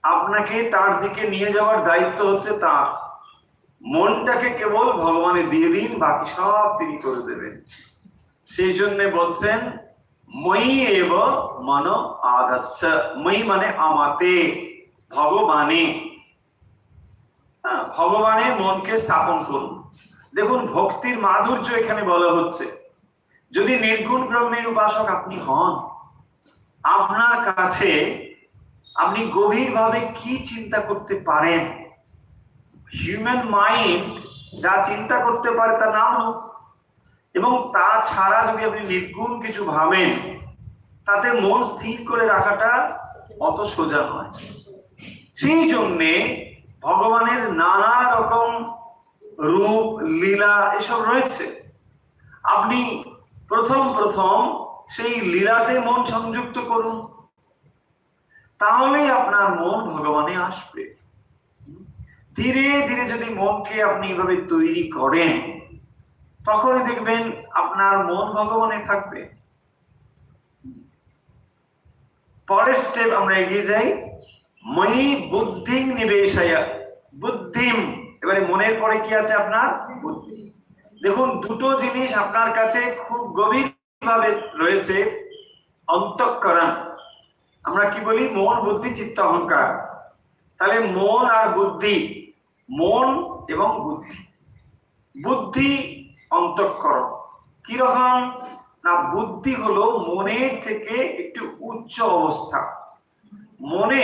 আপনাকে তার দিকে নিয়ে যাওয়ার দায়িত্ব হচ্ছে তার। মনটাকে কেবল ভগবানে দিয়ে দিন, বাকি সব তিনি করে দেবেন। সেই জন্য বলছেন ময়্যেব মনো আধাৎস, ময়ি মানে আমাতে, ভগবানে, ভগবানে মনকে স্থাপন করুন। দেখুন, ভক্তির মাধুর্য এখানে বলা হচ্ছে। যদি নির্গুণ ব্রহ্মের উপাসক আপনি হন, আপনার কাছে আপনি গভীরভাবে কি চিন্তা করতে পারেন? হিউম্যান মাইন্ড যা চিন্তা করতে পারে তার নাম রূপ, এবং তাছাড়া যদি আপনি নির্গুণ কিছু ভাবেন, তাতে মন স্থির করে রাখাটা অত সোজা নয়। সেই জন্যে ভগবানের নানা রকম রূপ লীলা এসব রয়েছে। আপনি প্রথম সেই লীলাতে মন সংযুক্ত করুন, তাহলেই আপনার মন ভগবানে আসবে। ধীরে ধীরে যদি মনকে আপনি এভাবে তৈরি করেন, তখনই দেখবেন আপনার মন ভগবানে থাকবে। পরের স্টেপ আমরা এগিয়ে যাই, ময়ি বুদ্ধিং নিবেশয়া, বুদ্ধিম, এবারে মনের পরে কি আছে আপনার? বুদ্ধি। দেখুন, দুটো জিনিস আপনার কাছে খুব গভীর ভাবে রয়েছে, অন্তঃকরণ। আমরা কি বলি? মন, বুদ্ধি, চিত্ত, অহংকার। তাহলে মন আর বুদ্ধি, মন এবং বুদ্ধি। বুদ্ধি অন্তঃকরণ কিরকম না, বুদ্ধি হলো মনের থেকে একটু উচ্চ অবস্থা। মনে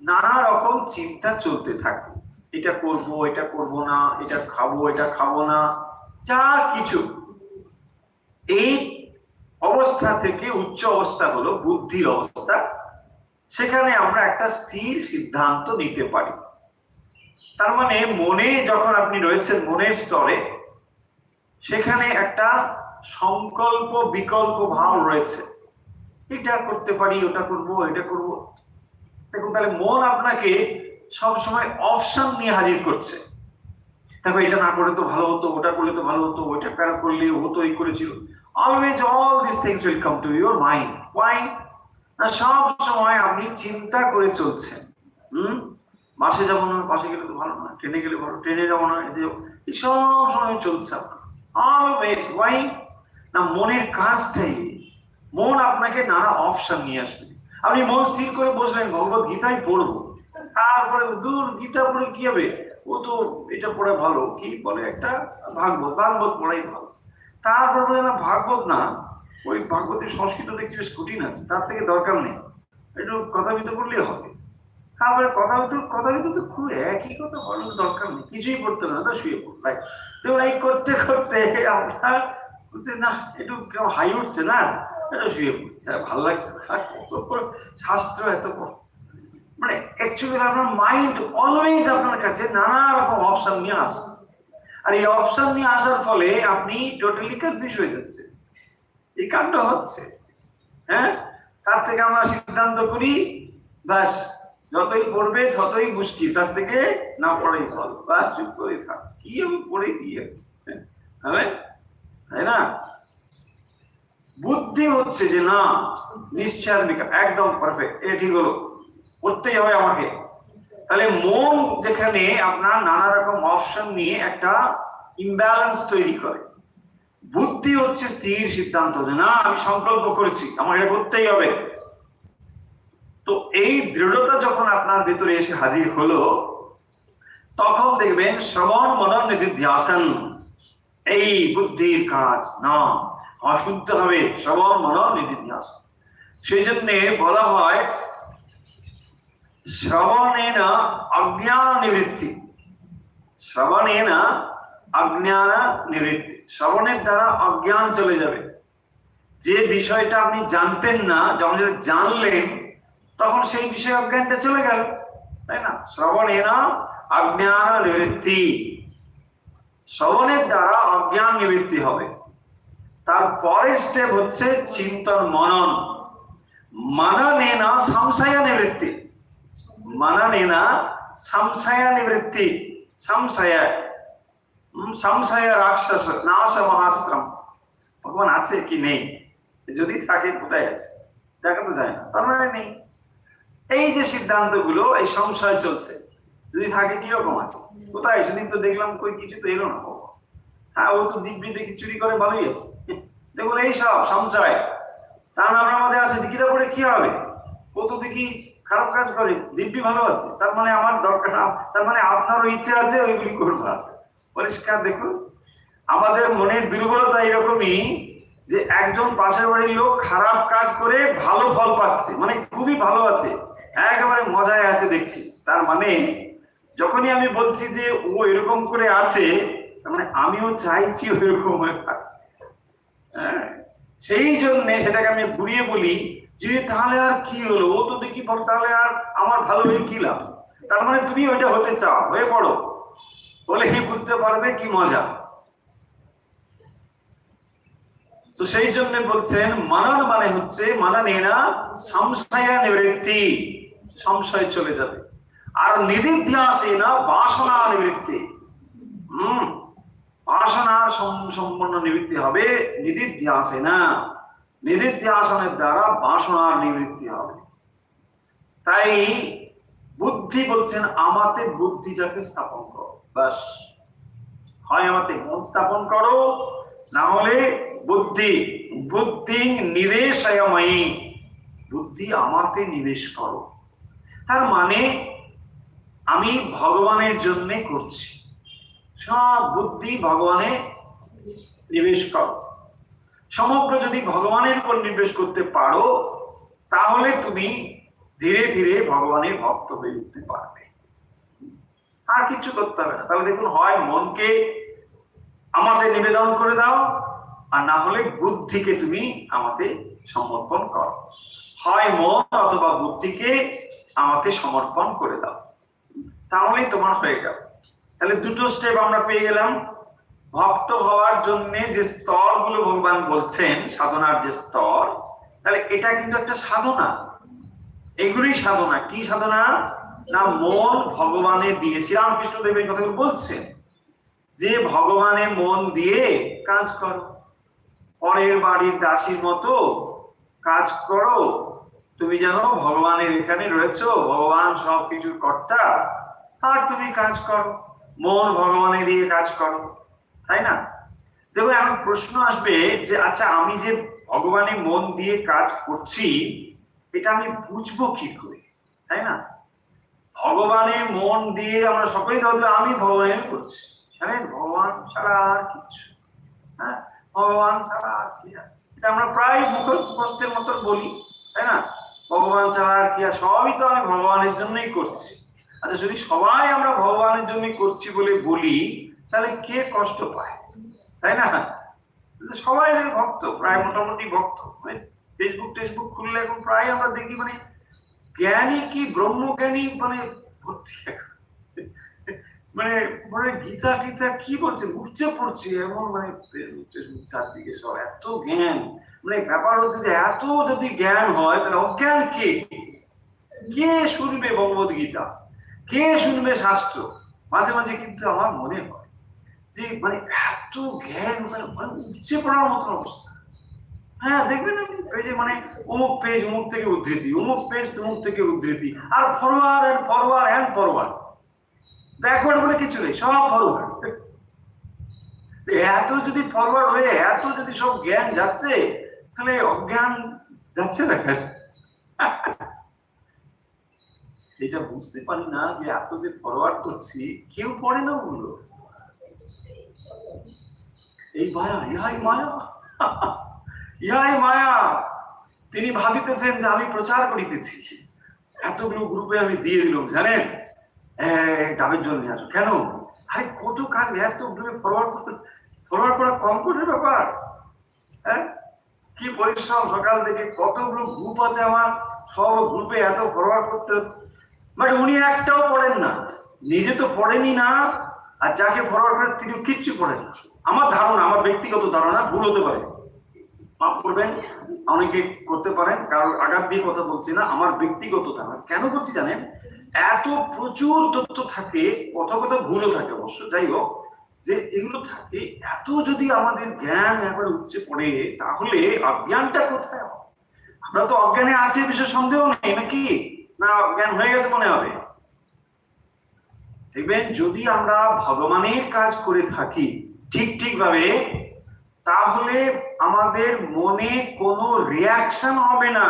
নানা রকম চিন্তা চলতে থাকে, এটা করব, এটা করব না, এটা খাবো, এটা খাবো না, যা কিছু। এই অবস্থা থেকে উচ্চ অবস্থা হলো বুদ্ধির অবস্থা। সেখানে আমরা একটা স্থির সিদ্ধান্ত নিতে পারি। তার মানে মনে যখন আপনি রয়েছেন, মনের স্তরে, সেখানে একটা সংকল্প বিকল্প ভাব রয়েছে, এটা করতে পারি, ওটা করব, এটা করব। দেখুন, তাহলে মন আপনাকে সব সময় অপশন নিয়ে হাজির করছে। দেখো, এটা না করে তো ভালো হতো, ওটা করলে তো ভালো হতো, ওইটা কেন করলে হতো, এই করেছিল। Always all this things will come to your mind. Why না, সব সময় আপনি চিন্তা করে চলছেন। বাসে যাবো না, বাসে গেলে তো ভালো না, ট্রেনে গেলে ভালো, ট্রেনে যাবো না, এতে যাবো, এই সব সময় চলছে আপনার। অলওয়েজ ওয়াই না, মনের কাজটাই। মন আপনাকে নানা অপশন নিয়ে আসবে। আপনি মন স্থির করে বসলেন, ভগবত গীতাই পড়বো, তারপরে দূর গীতা পড়ে কি হবে, ও তো এটা পড়ে ভালো, কি বলে একটা ভাগবত, ভাগবত পড়াই ভালো। তারপর বলে না ভাগবত না, ওই ভাগবতের সংস্কৃত দেখছি বেশ কঠিন আছে, তার থেকে দরকার নেই, একটু কথা বিতর্ক করলেই হবে। তারপরে কথা বিতর্ক তো খুব একই কথা বলার দরকার নেই, কিছুই পড়তে না, তা শুয়ে পড়ে। দেখুন এই করতে করতে আপনার বলছে না একটু কেউ হাই উঠছে না, এটা শুয়ে পড়ি, ভালো লাগছে না, শাস্ত্র এত মানে অ্যাকচুয়ালি আপনার মাইন্ড অলওয়েজ আপনার কাছে নানা রকম অপশন নিয়ে আসে, আর এই অপশন নিয়ে আসার ফলে আপনি টোটালি কনফিউজ হয়ে যাচ্ছে, এই কাণ্ড হচ্ছে। হ্যাঁ, তার থেকে আমরা সিদ্ধান্ত করি ব্যাস যতই পড়বে ততই মুশকিল, তার থেকে না পড়াই ভালো, ব্যাস চুপ করে থাক, কি আমি পড়ে দিয়ে হবে, তাই না? বুদ্ধি হচ্ছে যে না নিশ্চয় একদম পারফেক্ট, এ ঠিক হলো, করতেই হবে আমাকে। তাহলে মন যেখানে আপনার নানা রকম অপশন নিয়ে একটা ইমব্যালেন্স তৈরি করে, বুদ্ধি হচ্ছে স্থির সিদ্ধান্ত যে না আমি সংকল্প করেছি আমার এটা করতেই হবে। তো এই দৃঢ়তা যখন আপনার ভিতরে এসে হাজির হলো, তখন দেখবেন শ্রবণ মনন নিধিধ্যাসন, এই বুদ্ধির কাজ না, অশুদ্ধ হবে শ্রবণ মনন নিধিধ্যাসন। সেই জন্য বলা হয় শ্রবণেন অজ্ঞান নিবৃত্তি, শ্রবণেন অজ্ঞান নিবৃত্তি, শ্রবণের দ্বারা অজ্ঞান চলে যাবে। যে বিষয়টা আপনি জানতেন না, যখন জানলেন তখন সেই বিষয়ে অজ্ঞানটা চলে গেল, তাই না? শ্রবণেন অজ্ঞান নিবৃত্তি, শ্রবণের দ্বারা অজ্ঞান নিবৃত্তি হবে। তার পরের স্টেপ হচ্ছে চিন্তন মনন, মননেন সংশয় নিবৃত্তি, মননেন সংশয় নিবৃত্তি, সংশয় রাক্ষস নাশ মহাস্ত্রম। ভগবান আছে কি নেই, যদি থাকে কোথায় আছে দেখা তো যায় না, তার মানে নেই। এই যে সিদ্ধান্ত গুলো, এই সংশয় চলছে, যদি থাকে কিরকম আছে, কোথায়, সেদিন তো দেখলাম কই কিছু তো এলো না, হ্যাঁ ও তো দিব্যি দেখি চুরি করে ভালোই আছে, দেখুন এই সব সংশয় তার আপনার মধ্যে আছে, গীতা পড়ে কি হবে, ও তো দেখি খারাপ কাজ করে, দিব্যি ভালো আছে, তার মানে আমার দরকার না, তার মানে আপনারও ইচ্ছে আছে ওইগুলি করবা। পরিষ্কার দেখুন, আমাদের মনের দুর্বলতা এরকমই যে একজন পাশের বাড়ির লোক খারাপ কাজ করে ভালো ফল পাচ্ছে, মানে খুবই ভালো আছে, একেবারে মজায় আছে দেখছি, তার মানে যখনই আমি বলছি যে ও এরকম করে আছে, তার মানে আমিও চাইছি ওইরকম হয়ে থাক। হ্যাঁ, সেই জন্য সেটাকে আমি ঘুরিয়ে বলি যে তাহলে আর কি হলো, ও তো দেখি তাহলে আর আমার ভালো হয়ে কি লাভ, তার মানে তুমি ওইটা হতে চাও, হয়ে পড়ো, বলে কি বুঝতে পারবে কি মজা। তো সেই জন্য বলছেন মনন মানে হচ্ছে মননেনা সংশয় নিবৃত্তি, সংশয় চলে যাবে, আর নিধিধ্যাসেনা বাসনা নিবৃত্তি, বাসনার সম্পূর্ণ নিবৃত্তি হবে নিধিধ্যাসেনা, নিধিধ্যাসনের দ্বারা বাসনার নিবৃত্তি হবে। তাই বুদ্ধি বলছেন আমাতে বুদ্ধিটাকে স্থাপন করো, বাস, হয় আমাতে মন স্থাপন করো, না হলে বুদ্ধি, বুদ্ধি নিবেশয়ময়ী, বুদ্ধি আমাতে নিবেশ করো। তার মানে আমি ভগবানের জন্য করছি, সব বুদ্ধি ভগবানে নিবেশ করো। সমগ্র যদি ভগবানের উপর নিবেশ করতে পারো, তাহলে তুমি ধীরে ধীরে ভগবানের ভক্ত হয়ে উঠতে পারবে, আর কিছু করতে হবে না। তাহলে দেখুন, হয় মনকে আমাদের নিবেদন করে দাও, আর না হলে বুদ্ধিকে তুমি আমাদের সমর্পণ করো, হয় মন অথবা বুদ্ধিকে আমাকে সমর্পণ করে দাও, তাহলেই তোমার হয়ে গেল। তাহলে দুটো স্টেপ আমরা পেয়ে গেলাম। ভক্ত হওয়ার জন্য যে স্তর গুলো ভগবান বলছেন, সাধনার যে স্তর, তাহলে এটা কিন্তু একটা সাধনা, এগুলোই সাধনা। কি সাধনা না, মন ভগবানের দিয়ে, শ্রীরামকৃষ্ণদেব এই কথাগুলো বলছেন যে ভগবানে মন দিয়ে কাজ করো, পরের বাড়ির দাসীর মতো কাজ করো, তুমি জানো ভগবানের এখানে রয়েছো, ভগবান সবকিছুর কর্তা, আর তুমি কাজ করো, মন ভগবানের দিয়ে কাজ করো, তাই না? দেখো এখন প্রশ্ন আসবে যে আচ্ছা আমি যে ভগবানের মন দিয়ে কাজ করছি, এটা আমি বুঝবো কি করে, তাই না? ভগবানের মন দিয়ে আমরা সকলেই ধরবে আমি ভগবানের করছি, জানেন, ভগবান ছাড়া আর কিছু, হ্যাঁ, ভগবান ছাড়া আর কি আছে, এটা আমরা প্রায় মুখস্থের মতো বলি, তাই না? ভগবান ছাড়া আর কি, সবই তো আমি ভগবানের জন্যই করছি। আচ্ছা, যদি সবাই আমরা ভগবানের জন্যই করছি বলে বলি, তাহলে কে কষ্ট পায়, তাই না? সবাই ভক্ত, প্রায় মোটামুটি ভক্ত। ফেসবুক খুললে এখন প্রায় আমরা দেখি মানে জ্ঞানী কি ব্রহ্মজ্ঞানী মানে ভর্তি, মানে মানে গীতা টিতা কি বলছে উঠছে পড়ছে এমন, মানে চারদিকে সব এত জ্ঞান। মানে ব্যাপার হচ্ছে যে এত যদি জ্ঞান হয় তাহলে অজ্ঞান কে? কে শুনবে ভগবদ গীতা, কে শুনবে শাস্ত্র? মাঝে মাঝে কিন্তু আমার মনে হয় যে মানে এত জ্ঞান মানে উঠছে পড়ার মতন অবস্থা। হ্যাঁ, দেখবেন আপনি পেজে মানে অমুক পেজ অমুক থেকে উদ্ধৃতি, অমুক পেজ তমুক থেকে উদ্ধৃতি, আর forward and forward and forward, backward বলে কিছু নেই, সব ফরওয়ার্ড। এত যদি ফরওয়ার্ড হয়ে এত যদি সব জ্ঞান যাচ্ছে, তাহলে অজ্ঞান যাচ্ছে না। এটা বুঝতে পারি না যে এত যে ফরওয়ার্ড করছি কেউ পড়ে না ওগুলো। এই মায়া, ইহাই মায়া, ইহাই মায়া। তিনি ভাবিতেছেন যে আমি প্রচার করিতেছি, এতগুলো গ্রুপে আমি দিয়ে দিলাম, জানেন, ডাবের জল নিয়ে আসো কেন? আরে কত কাজ, এত গ্রুপে ফরওয়ার্ড করা কম করে ব্যাপার, হ্যাঁ, কি পরিশ্রম, সকাল থেকে কতগুলো গ্রুপ আছে আমার, সব গ্রুপে এত ফরওয়ার্ড করতে হচ্ছে। বাট উনি একটাও পড়েন না, নিজে তো পড়েনি না, আর যাকে ফরওয়ার্ড করেন তিনি কিচ্ছু পড়েন না। আমার ধারণা, আমার ব্যক্তিগত ধারণা, ভুল হতে পারে, মাফ করবেন, অনেকে করতে পারেন, কারোর আঘাত দিয়ে কথা বলছি না, আমার ব্যক্তিগত ধারণা। কেন বলছি জানেন? এত প্রচুর তথ্য থাকে, কথা কথা ভুলও থাকে অবশ্য, যাই হোক, যে এগুলো থাকে, এত যদি আমাদের জ্ঞান একবার উচ্চে পড়ে, তাহলে অজ্ঞানটা কোথায়? আমরা তো অজ্ঞানে আছি, বিষয়ে সন্দেহ নেই, নাকি না জ্ঞান হয়ে গেছে মনে হবে? দেখবেন, যদি আমরা ভগবানের কাজ করে থাকি ঠিক ভাবে, তাহলে আমাদের মনে কোনো রিয়াকশন হবে না।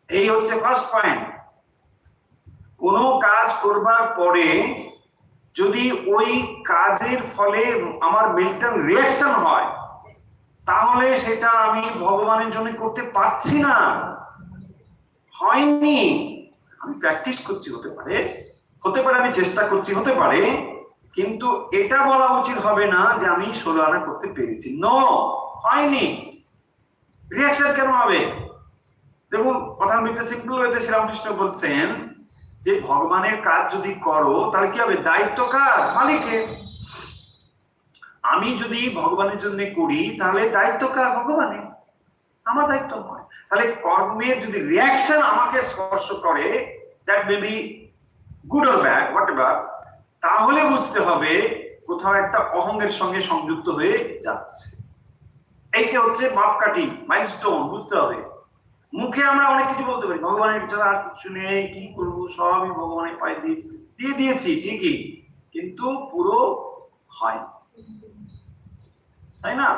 এই হচ্ছে ফার্স্ট পয়েন্ট। কোনো কাজ করবার পরে যদি ওই কাজের ফলে আমার মেন্টাল রিয়াকশন হয়, তাহলে সেটা আমি ভগবানের জন্য করতে পারছি না, হয়নি। আমি প্র্যাকটিস করছি, হতে পারে আমি চেষ্টা করছি, হতে পারে, কিন্তু এটা বলা উচিত হবে না যে আমি 16 আনা করতে পেরেছি। নো, হয়নি। রিয়াকশন কেন হবে? দেখুন, কথা বলতে সিম্পল হইতে শ্রীরামকৃষ্ণ বলছেন যে ভগবানের কাজ যদি করো, তাহলে কি হবে? দায়িত্ব কার? মালিকের। আমি যদি ভগবানের জন্য করি, তাহলে দায়িত্ব কার? ভগবানের, আমার দায়িত্ব নয়। তাহলে কর্মের যদি রিয়াকশন আমাকে স্পর্শ করে, that may be good or bad, what ever, তাহলে বুঝতে হবে কোথাও একটা অহংের সঙ্গে সংযুক্ত হয়ে যাচ্ছে। এইটা হচ্ছে মাপকাঠি, মাইলস্টোন, বুঝতে হবে। মুখে আমরা অনেক কিছু বলতে পারি, ভগবানের ছাড়া আর কিছু নেই, কি করবো, সবই ভগবানের পায়ে দিয়ে দিয়েছি ঠিকই, কিন্তু পুরো হয়, তাই না?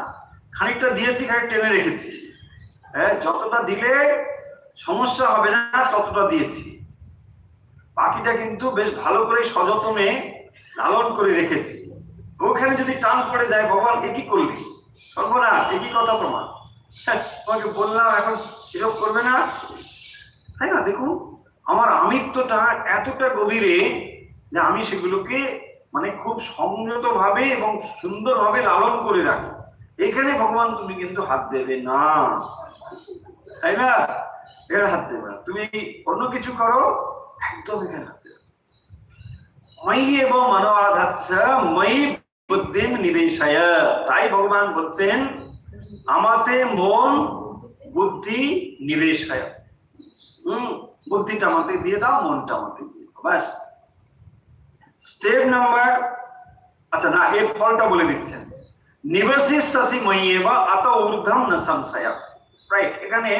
খানিকটা দিয়েছি, খানিক টেনে রেখেছি, হ্যাঁ, যতটা দিলে সমস্যা হবে না ততটা দিয়েছি, বাকিটা কিন্তু বেশ ভালো করে সযত্নে লালন করে রেখেছি। ওখানে যদি টান পড়ে যায়, ভগবান এ কি করলি, সর্বনাশ, একই কথা প্রমাণ, তোমাকে বললাম এখন এসব করবে না, তাই না? দেখুন, আমার আমিত্বটা এতটা গভীরে যে আমি সেগুলোকে মানে খুব সংযত ভাবে এবং সুন্দরভাবে লালন করে রাখি। এখানে ভগবান তুমি কিন্তু হাত দেবে না, তাই না? এখানে হাত দেবে না, তুমি অন্য কিছু করো, একদম এখানে হাত দেবে। ময়ি এবং মানবাধাচ্ছা ময়ি বুদ্ধিম নিবেশায়, তাই ভগবান বলছেন আমাতে মন বুদ্ধি নিবেশায়, বুদ্ধিটা আমাকে দিয়ে দাও, মনটা আমাকে দিয়ে দাও, ব্যাস। স্টেপ নাম্বার, আচ্ছা না, এর ফলটা বলে দিচ্ছেন, নিবসিষ্যসি ময়্যেব আত ঊর্ধ্বম ন সংশয়, রাইট? এখানে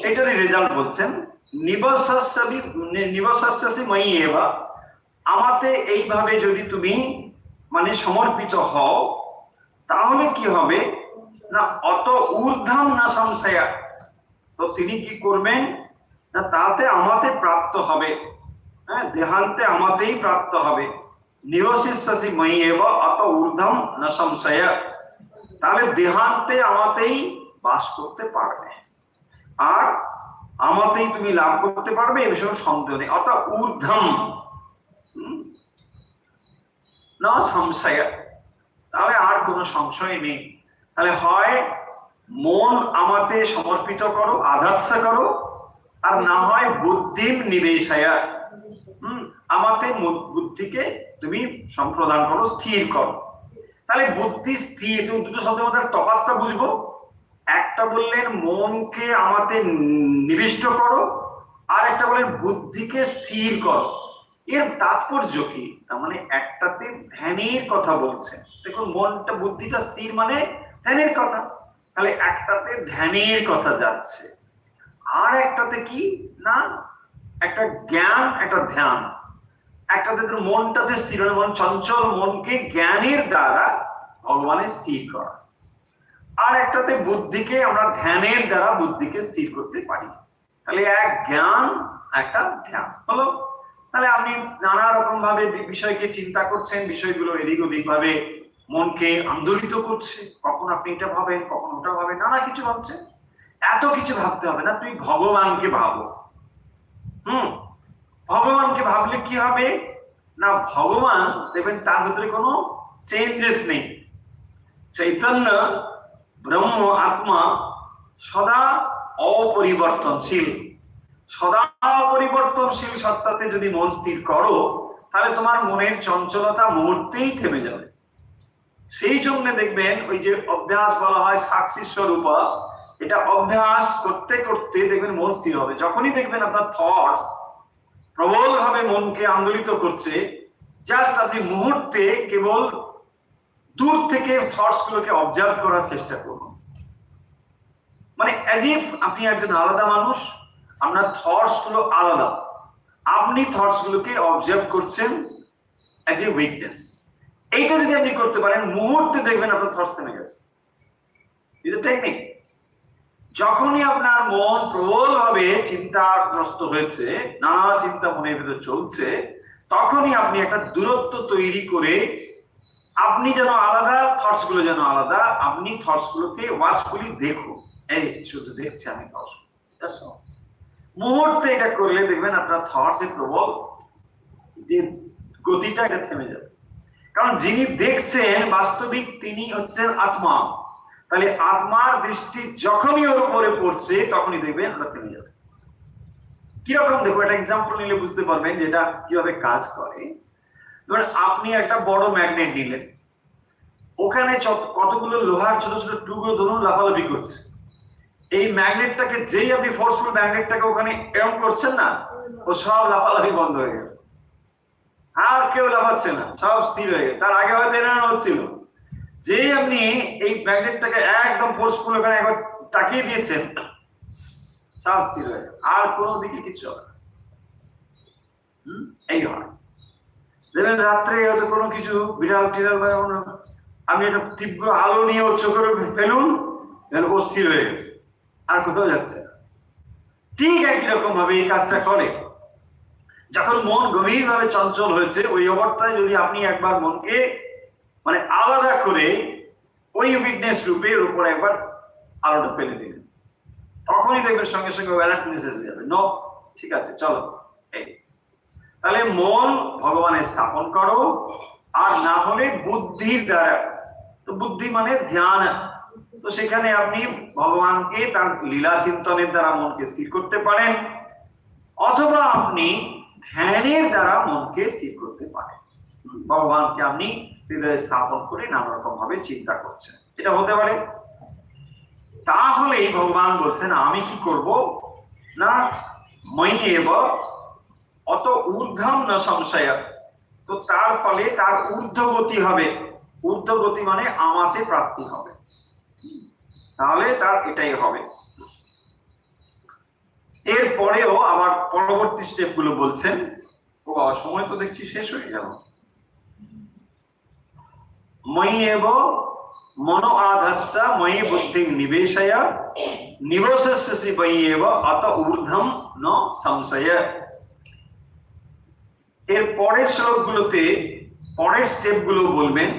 এটারই রেজাল্ট বলছেন, নিবসিষ্যসি ময়্যেব, আমাতে এইভাবে যদি তুমি মানে সমর্পিত হও, তাহলে কি হবে না, অত ঊর্ধ্বম না সংশয়, তো তিনি কি করবেন না, তাতে আমাতে প্রাপ্ত হবে, হ্যাঁ, দেহান্তে আমাতেই প্রাপ্ত হবে। নিবসিষ্যসি ময়ি এব অত ঊর্ধ্বম ন সংশয়। তাহলে দেহান্তে আমাতেই বাস করতে পারবে, আর আমাতেই তুমি লাভ করতে পারবে, এ বিষয়ে সন্দেহ নেই। অত ঊর্ধ্বম না সংশয়, তাহলে আর কোনো সংশয় নেই। তাহলে হয় মন আমাতে সমর্পিত করো, আধাৎসা করো, আর না হয় বুদ্ধিম নিবেশায়া, আমাতে বুদ্ধিকে তুমি সম্প্রদান করো, স্থির করো। তাহলে বুদ্ধি স্থির, দুটো শব্দের মধ্যে তফাৎটা বুঝবো। একটা বললেন মনকে আমাতে নিবিষ্ট করো, আর একটা বললেন বুদ্ধিকে স্থির করো। এর তাৎপর্য কি? তার মানে একটাতে ধ্যানের কথা বলছে, দেখুন মনটা বুদ্ধিটা স্থির মানে ধ্যানের কথা, তাহলে একটাতে ধ্যানের কথা যাচ্ছে, আর একটাতে কি না একটা জ্ঞান, একটা ধ্যান। একটাতে মনটাতে স্থির মানে মন চঞ্চল মনকে জ্ঞানের দ্বারা ভগবানের স্থির করা, আর একটাতে বুদ্ধিকে আমরা ধ্যানের দ্বারা বুদ্ধিকে স্থির করতে পারি। তাহলে এক জ্ঞান, একটা ধ্যান হলো। তাহলে আপনি নানা রকম ভাবে বিষয়কে চিন্তা করছেন, বিষয়গুলো এদিক ওদিক ভাবে মনকে আন্দোলিত করছে, কখন আপনি এটা ভাবেন, কখন ওটা ভাবেন, নানা কিছু ভাবছেন। এত কিছু ভাবতে হবে না, তুমি ভগবানকে ভাবো। ভগবানকে ভাবলে কি হবে না, ভগবান দেখবেন তার ভিতরে কোনো চেঞ্জেস নেই। চৈতন্য ব্রহ্ম আত্মা সদা অপরিবর্তনশীল, সদা অপরিবর্তনশীল সত্তাতে যদি মন স্থির করো, তাহলে তোমার মনের চঞ্চলতা মুহূর্তেই থেমে যাবে। সেই জন্য দেখবেন ওই যে অভ্যাস বলা হয় সাক্ষী স্বরূপ, এটা অভ্যাস করতে করতে দেখবেন মন স্থির হবে। যখনই দেখবেন আপনার থটস প্রবল ভাবে মনকে আন্দোলিত করছে, জাস্ট আপনি মুহূর্তে কেবল দূর থেকে থটস গুলোকে অবজার্ভ করার চেষ্টা করুন। মানে অ্যাজ ইফ আপনি একজন আলাদা মানুষ, আপনার থটস গুলো আলাদা, আপনি থটস গুলোকে অবজার্ভ করছেন অ্যাজ এ উইটনেস। এইটা যদি আপনি করতে পারেন, মুহূর্তে দেখবেন আপনার থটস থেমে গেছে। Is a technique. যখনই আপনার মন প্রবল ভাবে চিন্তাগ্রস্ত হয়েছে, নানা চিন্তা মনের ভিতর চলছে, তখনই আপনি একটা দূরত্ব তৈরি করে, আপনি যেন আলাদা, থটস গুলো যেন আলাদা, আপনি থটস গুলোকে ওয়াচফুলি দেখুন। এই শুধু দেখছে আমি থটস, মুহূর্তে এটা করলে দেখবেন আপনার থটস এর প্রবল যে গতিটা এটা থেমে যাবে। কারণ যিনি দেখছেন বাস্তবিক তিনি হচ্ছেন আত্মা। তাহলে আত্মার দৃষ্টি যখনই ওর উপরে পড়ছে, তখনই দেখবেন ওটা থেমে যাবে। কিরকম দেখো, একটা এক্সাম্পল নিলে বুঝতে পারবেন যেটা কিভাবে কাজ করে। ধরুন আপনি একটা বড় ম্যাগনেট নিলেন, ওখানে কতগুলো লোহার ছোট ছোট টুকরো ধরুন লাফালাফি করছে। এই ম্যাগনেটটাকে যেই আপনি ফোর্সফুল ম্যাগনেটটাকে ওখানে এরম করছেন না, ও সব লাফালাফি বন্ধ হয়ে গেল, আর কেউ লাফাচ্ছে না, সব স্থির হয়ে গেছে। তার আগে হয়তো এরকম হচ্ছিল, যেই আপনি এই ম্যাগনেটটাকে একদম ফোর্সফুল ওখানে একবার তাকিয়ে দিয়েছেন, সব স্থির হয়ে গেল, আর কোনো দিকে কিছু হবে না। এই হয় দেখবেন রাত্রে হয়তো কোনো কিছু বিড়াল টিড়াল বা আপনি একটা তীব্র আলো নিয়ে ওর চোখের ফেলুন, ও স্থির হয়ে গেছে, আর কোথাও যাচ্ছে না। ঠিক একই রকম ভাবে এই কাজটা করে। যখন মন গভীর ভাবে চঞ্চল হয়েছে, ওই অবস্থায় যদি আপনি একবার মনকে মানে আলাদা করে ওই উইটনেস রূপে ওর উপর একবার আলোটা ফেলে দিলেন, তখনই দেখবেন সঙ্গে সঙ্গে অ্যালার্টনেস এসে যাবে, নো ঠিক আছে চলো। এই তাহলে মন ভগবানের স্থাপন করো, আর না হলে বুদ্ধির দ্বারা। তো বুদ্ধি মানে ধ্যান, তো সেখানে আপনি ভগবানকে তার লীলা চিন্তনের দ্বারা মনকে স্থির করতে পারেন, অথবা আপনি ধ্যানের দ্বারা মনকে স্থির করতে পারেন। ভগবানকে আপনি হৃদয়ে স্থাপন করে নানা রকম ভাবে চিন্তা করছেন, এটা হতে পারে। তাহলেই ভগবান বলছেন আমি কি করব না, মই এব অত ঊর্ধ্বম ন সংশয়। তো তার ফলে তার ঊর্ধ্বগতি হবে। ঊর্ধ্বগতি মানে আমাতে প্রাপ্তি হবে, তাহলে তার এটাই হবে। এরপরেও আবার পরবর্তী স্টেপ গুলো বলছেন। ও সময় তো দেখছি শেষ হয়ে গেল। মই এব মনো আধাৎসা মই বুদ্ধি নিবেশয় নিবসস্যসি মই এব অত ঊর্ধ্বম ন সংশয়। এর পরের শ্লোকগুলোতে পরের স্টেপগুলো বলবেন,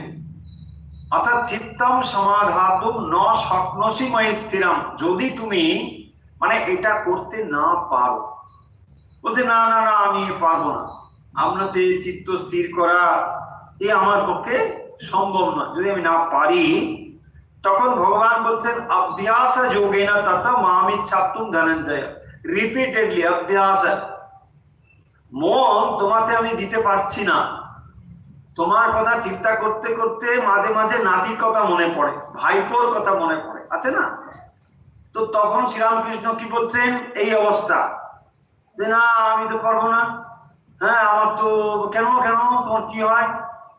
অর্থাৎ চিত্তম সমাধাতুম ন শক্নোষি ময়ি স্থিরম, যদি তুমি মানে এটা করতে না পারো, বলছে না না না আমি পারবো না, আপনাতে চিত্ত স্থির করা এ আমার পক্ষে সম্ভব নয়, যদি আমি না পারি, তখন ভগবান বলছেন অভ্যাস যোগেন তত মামিচ্ছাতুম ধনঞ্জয়, রিপিটেডলি অভ্যাস। মন তোমাতে আমি দিতে পারছি না, তোমার কথা চিন্তা করতে করতে মাঝে মাঝে নাতির কথা মনে পড়ে, ভাইপোর কথা মনে পড়ে, আছে না? তো তখন শ্রীরামকৃষ্ণ কি বলছেন, এই অবস্থা যে না আমি তো পারবো না, হ্যাঁ আমার তো কেন কেন তোমার কি হয়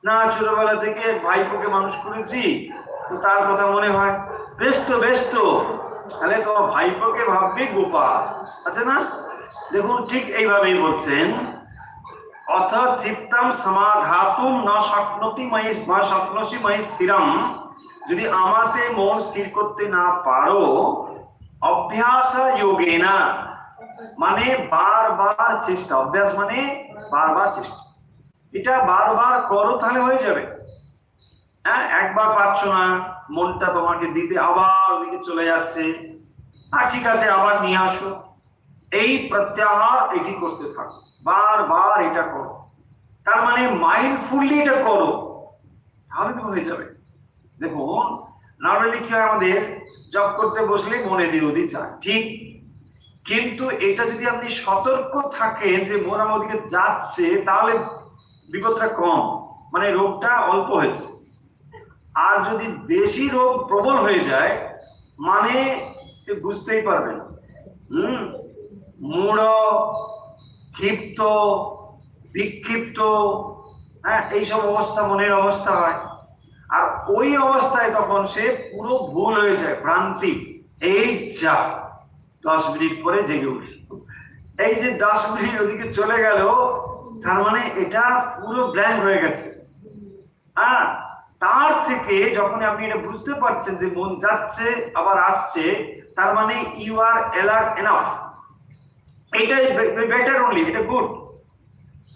না, ছোটবেলা থেকে ভাইপোকে মানুষ করেছি তো তার কথা মনে হয়, বেশ তো বেশ তো, তাহলে তোমার ভাইপোকে ভাববে গোপাল, আছে না? দেখুন ঠিক এইভাবেই বলছেন, অর্থাৎ চিত্তম সমাধাতুম না শক্নোতি ময়ি বা শক্নোষি ময়ি স্থিরম, যদি আমাতে মন স্থির করতে না পারো, অভ্যাস যোগেনা মানে বারবার চেষ্টা, অভ্যাস মানে বারবার চেষ্টা, এটা বারবার করো তাহলে হয়ে যাবে। হ্যাঁ, একবার পারছো না, মনটা তোমাকে দিতে আবার ওদিকে চলে যাচ্ছে, ঠিক আছে আবার নিয়ে আসো, এই প্রত্যাহার এটি করতে থাকো, বারবার এটা করো, তার মানে মাইন্ডফুলি এটা করো, তাহলে তো হয়ে যাবে। দেখুন নর্মালি কি হয়, আমাদের জব করতে বসলে মনে দিয়ে ওদিকে চায়, ঠিক, কিন্তু এটা যদি আপনি সতর্ক থাকেন যে মন আমার ওদিকে যাচ্ছে, তাহলে বিপদটা কম, মানে রোগটা অল্প হয়েছে। আর যদি বেশি রোগ প্রবল হয়ে যায়, মানে বুঝতেই পারবেন মূঢ়, ক্ষিপ্ত, বিক্ষিপ্ত, হ্যাঁ এইসব অবস্থা মনের অবস্থা হয়। আর ওই অবস্থায় তখন সে পুরো ভুল হয়ে যায়, ভ্রান্তি, এই যা 10 মিনিট পরে জেগে উঠি, এই যে 10 মিনিট ওদিকে চলে গেল, তার মানে এটা পুরো ব্ল্যাঙ্ক হয়ে গেছে। হ্যাঁ, তার থেকে যখন আপনি এটা বুঝতে পারছেন যে মন যাচ্ছে আবার আসছে, তার মানে ইউ আর অ্যালার্ট এনাফ, এটাই বেটার অনলি, এটা গুড।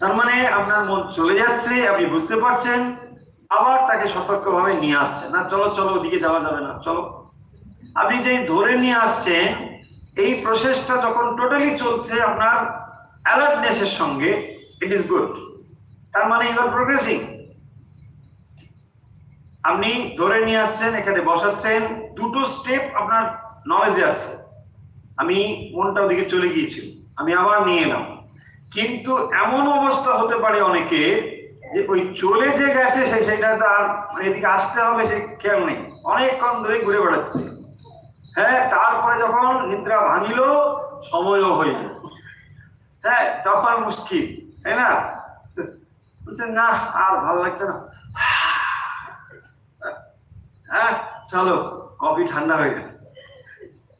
তার মানে আপনার মন চলে যাচ্ছে, আপনি বুঝতে পারছেন, আবার তাকে সতর্কভাবে নিয়ে আসছেন, না চলো চলো ওদিকে যাওয়া যাবে না, চলো। আপনি যে ধরে নিয়ে আসছেন, এই প্রসেসটা যখন টোটালি চলছে আপনার অ্যালার্টনেসের সঙ্গে, ইট ইজ গুড, তার মানে ইউ আর প্রোগ্রেসিং। আপনি ধরে নিয়ে আসছেন, এখানে বসাচ্ছেন, দুটো স্টেপ আপনার নলেজে আছে, আমি মনটা ওদিকে চলে গিয়েছিল, আমি আবার নিয়ে এলাম, কিন্তু এমন অবস্থা হতে পারে অনেকে যে ওই চলে যে গেছে সেটা তার মানে এদিকে আসতে হবে যে খেয়াল নেই, অনেকক্ষণ ধরে ঘুরে বেড়াচ্ছে। হ্যাঁ, তারপরে যখন নিদ্রা ভাঙিল, সময়ও হইল, হ্যাঁ তখন মুশকিল, তাই না? বলছেন না আর ভালো লাগছে না, হ্যাঁ চলো কফি ঠান্ডা হয়ে গেল,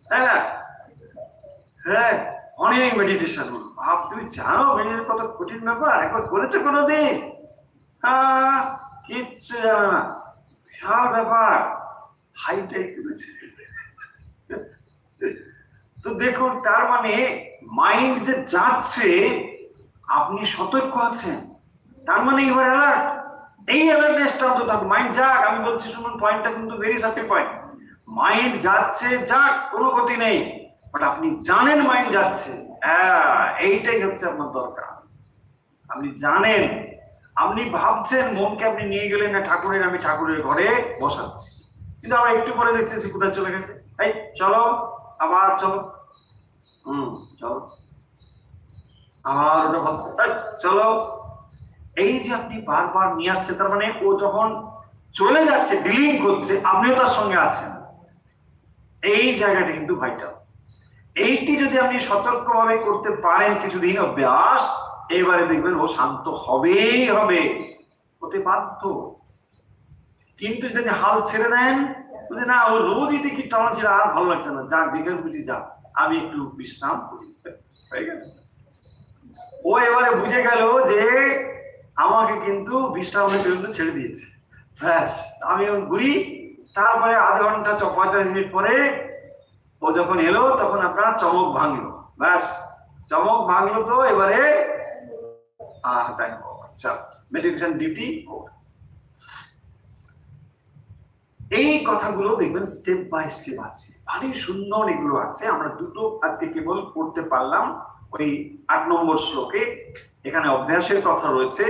তাই না? হ্যাঁ, অনেক মেডিটেশন, ভাব তুমি জানো মেডিটেশন কত কঠিন ব্যাপার, একবার করেছো কোনোদিন? হ্যাঁ, কিচ্ছু জানো না, বিশাল ব্যাপার, হাইটাই তুলেছে। তো দেখুন, তার মানে মাইন্ড যে যাচ্ছে, আপনি সতর্ক আছেন, তার মানে ইউ আর অ্যালার্ট, এই অ্যালার্টনেসটা অন্তত থাকুন। মাইন্ড যাক, আমি বলছি শুনুন, পয়েন্টটা কিন্তু ভেরি সাবটেল পয়েন্ট, মাইন্ড যাচ্ছে যাক, কোনো ক্ষতি নেই, বাট আপনি জানেন মাইন্ড যাচ্ছে, এইটাই হচ্ছে আপনার দরকার। আপনি জানেন, আপনি ভাবছেন মনকে আপনি নিয়ে গেলেন না ঠাকুরের, আমি ঠাকুরের ঘরে বসাচ্ছি, কিন্তু আমরা একটু পরে দেখছি কোথায় চলে গেছে, এই চলো আবার চলো, চলো আবার ওটা ভাবছে, চলো, এই যে আপনি বারবার নিয়ে আসছে, তার মানে ও যখন চলে যাচ্ছে, ডিলিং করছে, আপনিও তার সঙ্গে আছেন, এই জায়গাটা কিন্তু ভাইটাল। এইটি যদি আপনি সতর্কভাবে করতে পারেন কিছুদিন অভ্যাস, এবারে দেখবেন ও শান্ত হবেই হবে, হতে বাধ্য। কিন্তু যদি হাল ছেড়ে দেন, না ও রোজই দেখি টানা ছেড়ে, আর ভালো লাগছে না, যা যেখানে বুঝি যা, আমি একটু বিশ্রাম করি, হয়ে গেল। ও এবারে বুঝে গেল যে আমাকে কিন্তু বিশ্রামের জন্য ছেড়ে দিয়েছে, ব্যাস আমি ঘুরি। তারপরে আধা ঘন্টা 45 মিনিট পরে ও যখন এলো, তখন আপনার চমক ভাঙলো, ব্যাস চমক ভাঙলো, তো এবারে দেখো আচ্ছা, মেডিটেশন ডিউটি। এই কথাগুলো দেখবেন স্টেপ বাই স্টেপ আছে, ভারী সুন্দর এগুলো আছে। আমরা দুটো আজকে কেবল পড়তে পারলাম। ওই 8 নম্বর শ্লোকে এখানে অভ্যাসের কথা রয়েছে,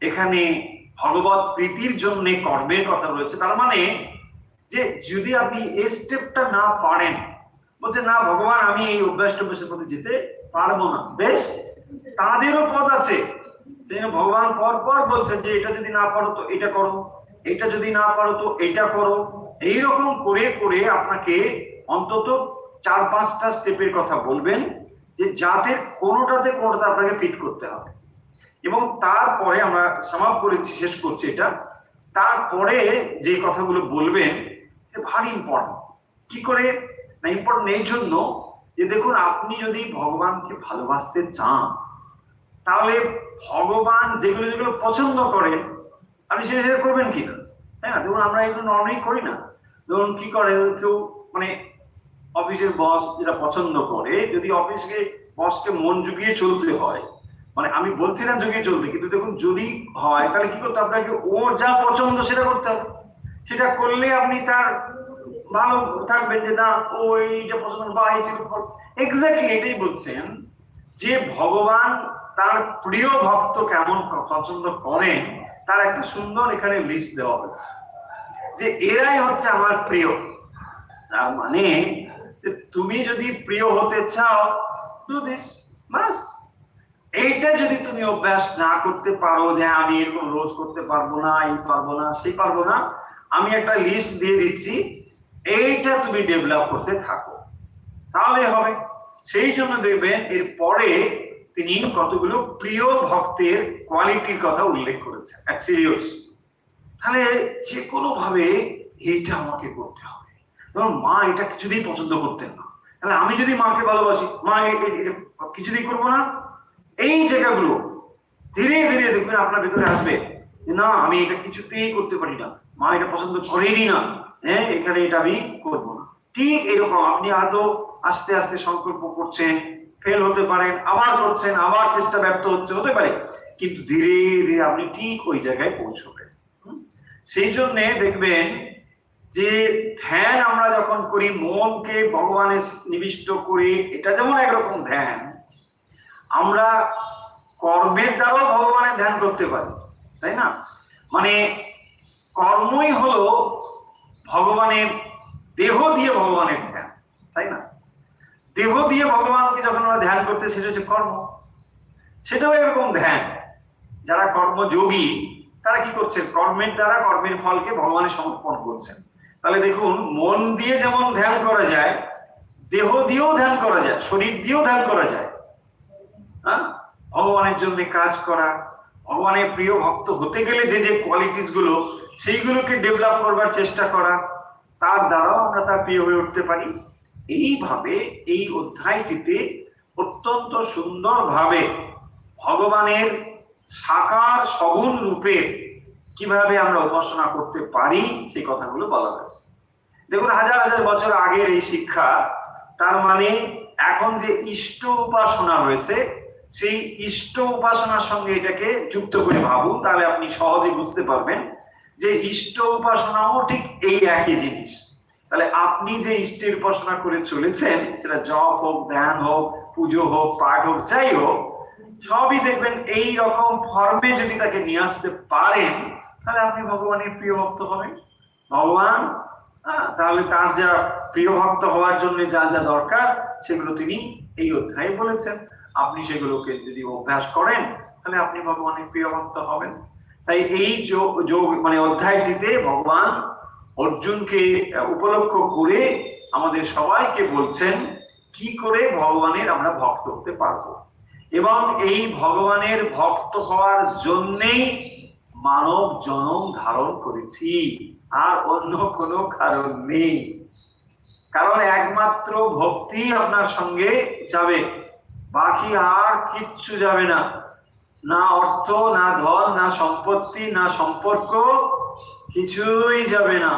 এখানে ভগবত প্রীতির জন্য কর্মের কথা রয়েছে। তার মানে যে যদি আপনি এই স্টেপটা না পারেন, বলছে না ভগবান আমি এই অভ্যাসের প্রতি যেতে পারবো না, বেশ তাদেরও পথ আছে। ভগবান পর পর বলছেন যে এটা যদি না পারো তো এটা করো, এটা যদি না পারো তো এটা করো। এইরকম করে করে আপনাকে অন্তত 4-5টা স্টেপের কথা বলবেন, যে যাতে কোনোটাতে আপনাকে ফিট করতে হবে। এবং তারপরে আমরা সমাপ্ত করেছি, শেষ করছি এটা। তারপরে যে কথাগুলো বলবেন ভারী ইম্পর্টেন্ট। কি করে না ইম্পর্টেন্ট এই জন্য যে দেখুন, আপনি যদি ভগবানকে ভালোবাসতে চান, তাহলে ভগবান যেগুলো যেগুলো পছন্দ করেন আপনি সেটা করবেন কিনা, তাই না? দেখুন আমরা এগুলো নর্মালি করি না। ধরুন কি করে কেউ, মানে অফিসের বস যেটা পছন্দ করে, যদি অফিসকে বসকে মন জুগিয়ে চলতে হয়, মানে আমি বলছি না জুগিয়ে চলতে, কিন্তু দেখুন যদি হয় তাহলে কি করতে, আপনাকে ওর যা পছন্দ সেটা করতে হবে। সেটা করলে আপনি তার ভালো থাকবেন, যে না ও এইটা পছন্দ বা এই এক্স্যাক্টলি এটাই বলছেন যে ভগবান তার প্রিয় ভক্ত কেমন পছন্দ করেন তার একটা সুন্দর এখানে লিস্ট দেওয়া হয়েছে, যে এরাই হচ্ছে আমার প্রিয়। তার মানে তুমি যদি প্রিয় হতে চাও, ডু দিস বাস। এইটা যদি তুমি অভ্যাস না করতে পারো, যে আমি এরকম রোজ করতে পারবো না, এই পারবো না, সেই পারবো না, আমি একটা লিস্ট দিয়ে দিচ্ছি, এইটা তুমি ডেভেলপ করতে থাকো, তাহলে হবে। সেই জন্য দেখবেন এর পরে তিনি কতগুলো প্রিয় ভক্তের কোয়ালিটির কথা উল্লেখ করেছেন। সিরিয়াস, তাহলে যে কোনো ভাবে এইটা আমাকে করতে হবে। ধরুন মা এটা কিছুতেই পছন্দ করতেন না, তাহলে আমি যদি মাকে ভালোবাসি, মা কিছুতেই করবো না। এই জায়গাগুলো ধীরে ধীরে দেখবেন আপনার ভেতরে আসবে, না আমি এটা কিছুতেই করতে পারি না, মা এটা পছন্দ করেনি না, হ্যাঁ এখানে এটা আমি করবো না। ঠিক এরকম আপনি হয়তো আস্তে আস্তে সংকল্প করছেন, ফেল হতে পারেন, আবার করছেন, আবার চেষ্টা ব্যর্থ হতে পারে, কিন্তু ধীরে ধীরে আপনি ঠিক ওই জায়গায় পৌঁছবেন। সেই জন্যে দেখবেন যে ধ্যান আমরা যখন করি, মনকে ভগবানের নিবিষ্ট করি, এটা যেমন একরকম ধ্যান, আমরা কর্মের দ্বারাও ভগবানের ধ্যান করতে পারি, তাই না? মানে কর্মই হলো ভগবানের, দেহ দিয়ে ভগবানের ধ্যান, তাই না? দেহ দিয়ে ভগবানকে যখন আমরা ধ্যান করতে, সেটা হচ্ছে কর্ম, সেটাও এরকম ধ্যান। যারা কর্মযোগী তারা কি করছেন, কর্মের দ্বারা কর্মের ফলকে ভগবানের সমর্পণ করছেন। তাহলে দেখুন মন দিয়ে যেমন ধ্যান করা যায়, দেহ দিয়েও ধ্যান করা যায়, শরীর দিয়েও ধ্যান করা যায়। হ্যাঁ, ভগবানের জন্য কাজ করা, ভগবানের প্রিয় ভক্ত হতে গেলে যে যে কোয়ালিটিস গুলো, সেইগুলোকে ডেভেলপ করবার চেষ্টা করা, তার দ্বারাও আমরা তার প্রিয় হয়ে উঠতে পারি। এইভাবে এই অধ্যায়টিতে অত্যন্ত সুন্দরভাবে ভগবানের সাকার সগুণ রূপে কিভাবে আমরা উপাসনা করতে পারি সেই কথাগুলো বলা হয়েছে। দেখুন হাজার হাজার বছর আগের এই শিক্ষা, তার মানে এখন যে ইষ্ট উপাসনা রয়েছে, সেই ইষ্ট উপাসনার সঙ্গে এটাকে যুক্ত করে ভাবুন, তাহলে আপনি সহজে বুঝতে পারবেন যে ইষ্ট উপাসনাও ঠিক এই একই জিনিস। তাহলে আপনি যে ইষ্টের উপাসনা করে চলেছেন, সেটা জপ হোক, ধ্যান হোক, পুজো হোক, পাঠ হোক, যাই হোক, সবই দেখবেন এই রকম ফর্মে যদি তাকে নিয়ে আসতে পারেন, তাহলে আপনি ভগবানের প্রিয় ভক্ত হবেন। ভগবান তাহলে তার যা প্রিয় ভক্ত হওয়ার জন্য যা যা দরকার, সেগুলো তিনি এই অধ্যায়ে বলেছেন। আপনি সেগুলোকে যদি অভ্যাস করেন, তাহলে আপনি ভগবানের প্রিয় ভক্ত হবেন। তাই এই যোগ মানে অধ্যায়টিতে ভগবান অর্জুনকে উপলক্ষ করে আমাদের সবাইকে বলছেন কি করে ভগবানের আমরা ভক্ত হতে পারবো, এবং এই ভগবানের ভক্ত হওয়ার জন্যেই মানব জন্ম ধারণ করেছি, আর অন্য কোনো কারণ নেই। কারণ একমাত্র ভক্তি আপনার সঙ্গে যাবে, বাকি আর কিচ্ছু যাবে না। না অর্থ, না ধন, না সম্পত্তি, না সম্পর্ক, কিছুই যাবে না।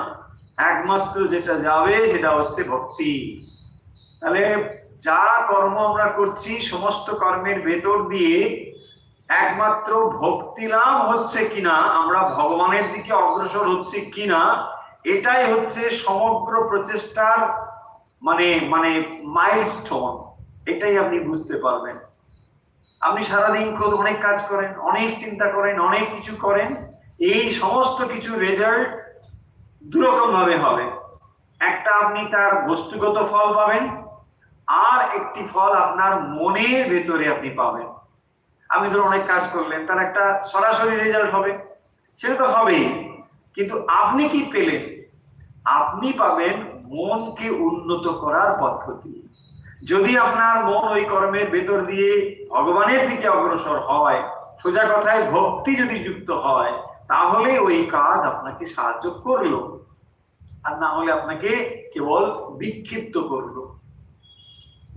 একমাত্র যেটা যাবে সেটা হচ্ছে ভক্তি। তাহলে যা কর্ম আমরা করছি, সমস্ত কর্মের ভেতর দিয়ে একমাত্র ভক্তি লাভ হচ্ছে কিনা, আমরা ভগবানের দিকে অগ্রসর হচ্ছে কিনা, এটাই হচ্ছে সমগ্র প্রচেষ্টার মানে মানে মাইলস্টোন। এটাই আপনি বুঝতে পারবেন। আপনি সারাদিন অনেক কাজ করেন, অনেক চিন্তা করেন, অনেক কিছু করেন, এই সমস্ত কিছু রেজাল্ট দুরকম ভাবে হবে। একটা আপনি তার বস্তুগত ফল পাবেন, আর একটি ফল আপনার মনের ভেতরে আপনি পাবেন। আপনি ধরুন অনেক কাজ করলেন, তার একটা সরাসরি রেজাল্ট হবে, সেটা তো হবেই, কিন্তু আপনি কি পেলেন? আপনি পাবেন মনকে উন্নত করার পদ্ধতি। যদি আপনার মন ওই কর্মের ভেতর দিয়ে ভগবানের দিকে অগ্রসর হয়, সোজা কথায় ভক্তি যদি যুক্ত হয়, তাহলে ওই কাজ আপনাকে সাহায্য করলো, আর না হলে আপনাকে কেবল বিক্ষিপ্ত করলো।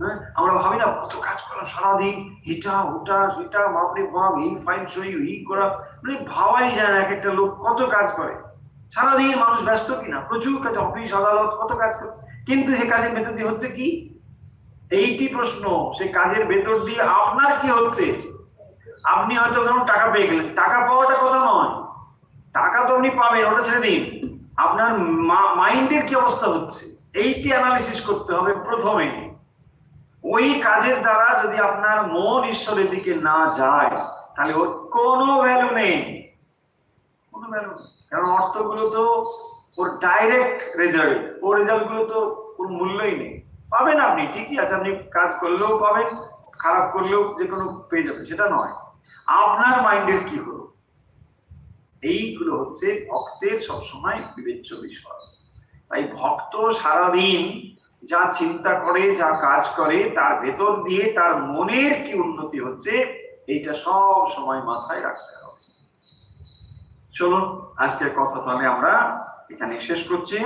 হ্যাঁ, আমরা ভাবি না কত কাজ করলাম সারাদিন, এটা ওটা সেটা, বাপরে বাপ, এই ফাইল সই, এই করা, মানে ভাবাই যায় না এক একটা লোক কত কাজ করে সারাদিন। মানুষ ব্যস্ত কিনা, প্রচুর কাজ, অফিস আদালত কত কাজ করে, কিন্তু সে কাজের ভেতর দিয়ে হচ্ছে কি? এইটি প্রশ্ন, সে কাজের ভেতর দিয়ে আপনার কি হচ্ছে? আপনি হয়তো ধরুন টাকা পেয়ে গেলেন, টাকা পাওয়াটা কথা নয়, টাকা তো আপনি পাবেন, ওটা ছেড়ে দিন, আপনার মাইন্ডের কি অবস্থা হচ্ছে, এইটি অ্যানালিসিস করতে হবে প্রথমে। ওই কাজের দ্বারা যদি আপনার মন ঈশ্বরের দিকে না যায়, তাহলে ওর কোনো ভ্যালু নেই, কোনো ভ্যালু নেই। কারণ অর্থগুলো তো ওর ডাইরেক্ট রেজাল্ট, ওর রেজাল্ট গুলো তো কোনো মূল্যই নেই। পাবেন আপনি, ঠিকই আছে, আপনি কাজ করলেও পাবেন, খারাপ করলেও যে কোনো পেয়ে যাবে, সেটা নয়। আপনার মাইন্ডের কি হলো, এইগুলো হচ্ছে ভক্তের সবসময় বিবেচ্য বিষয়। তাই ভক্ত সারাদিন যা চিন্তা করে, যা কাজ করে, তার ভেতর দিয়ে তার মনের কি উন্নতি হচ্ছে, এইটা সব সময় মাথায় রাখতে হবে। চলুন আজকের কথা তাহলে আমরা এখানে শেষ করছি।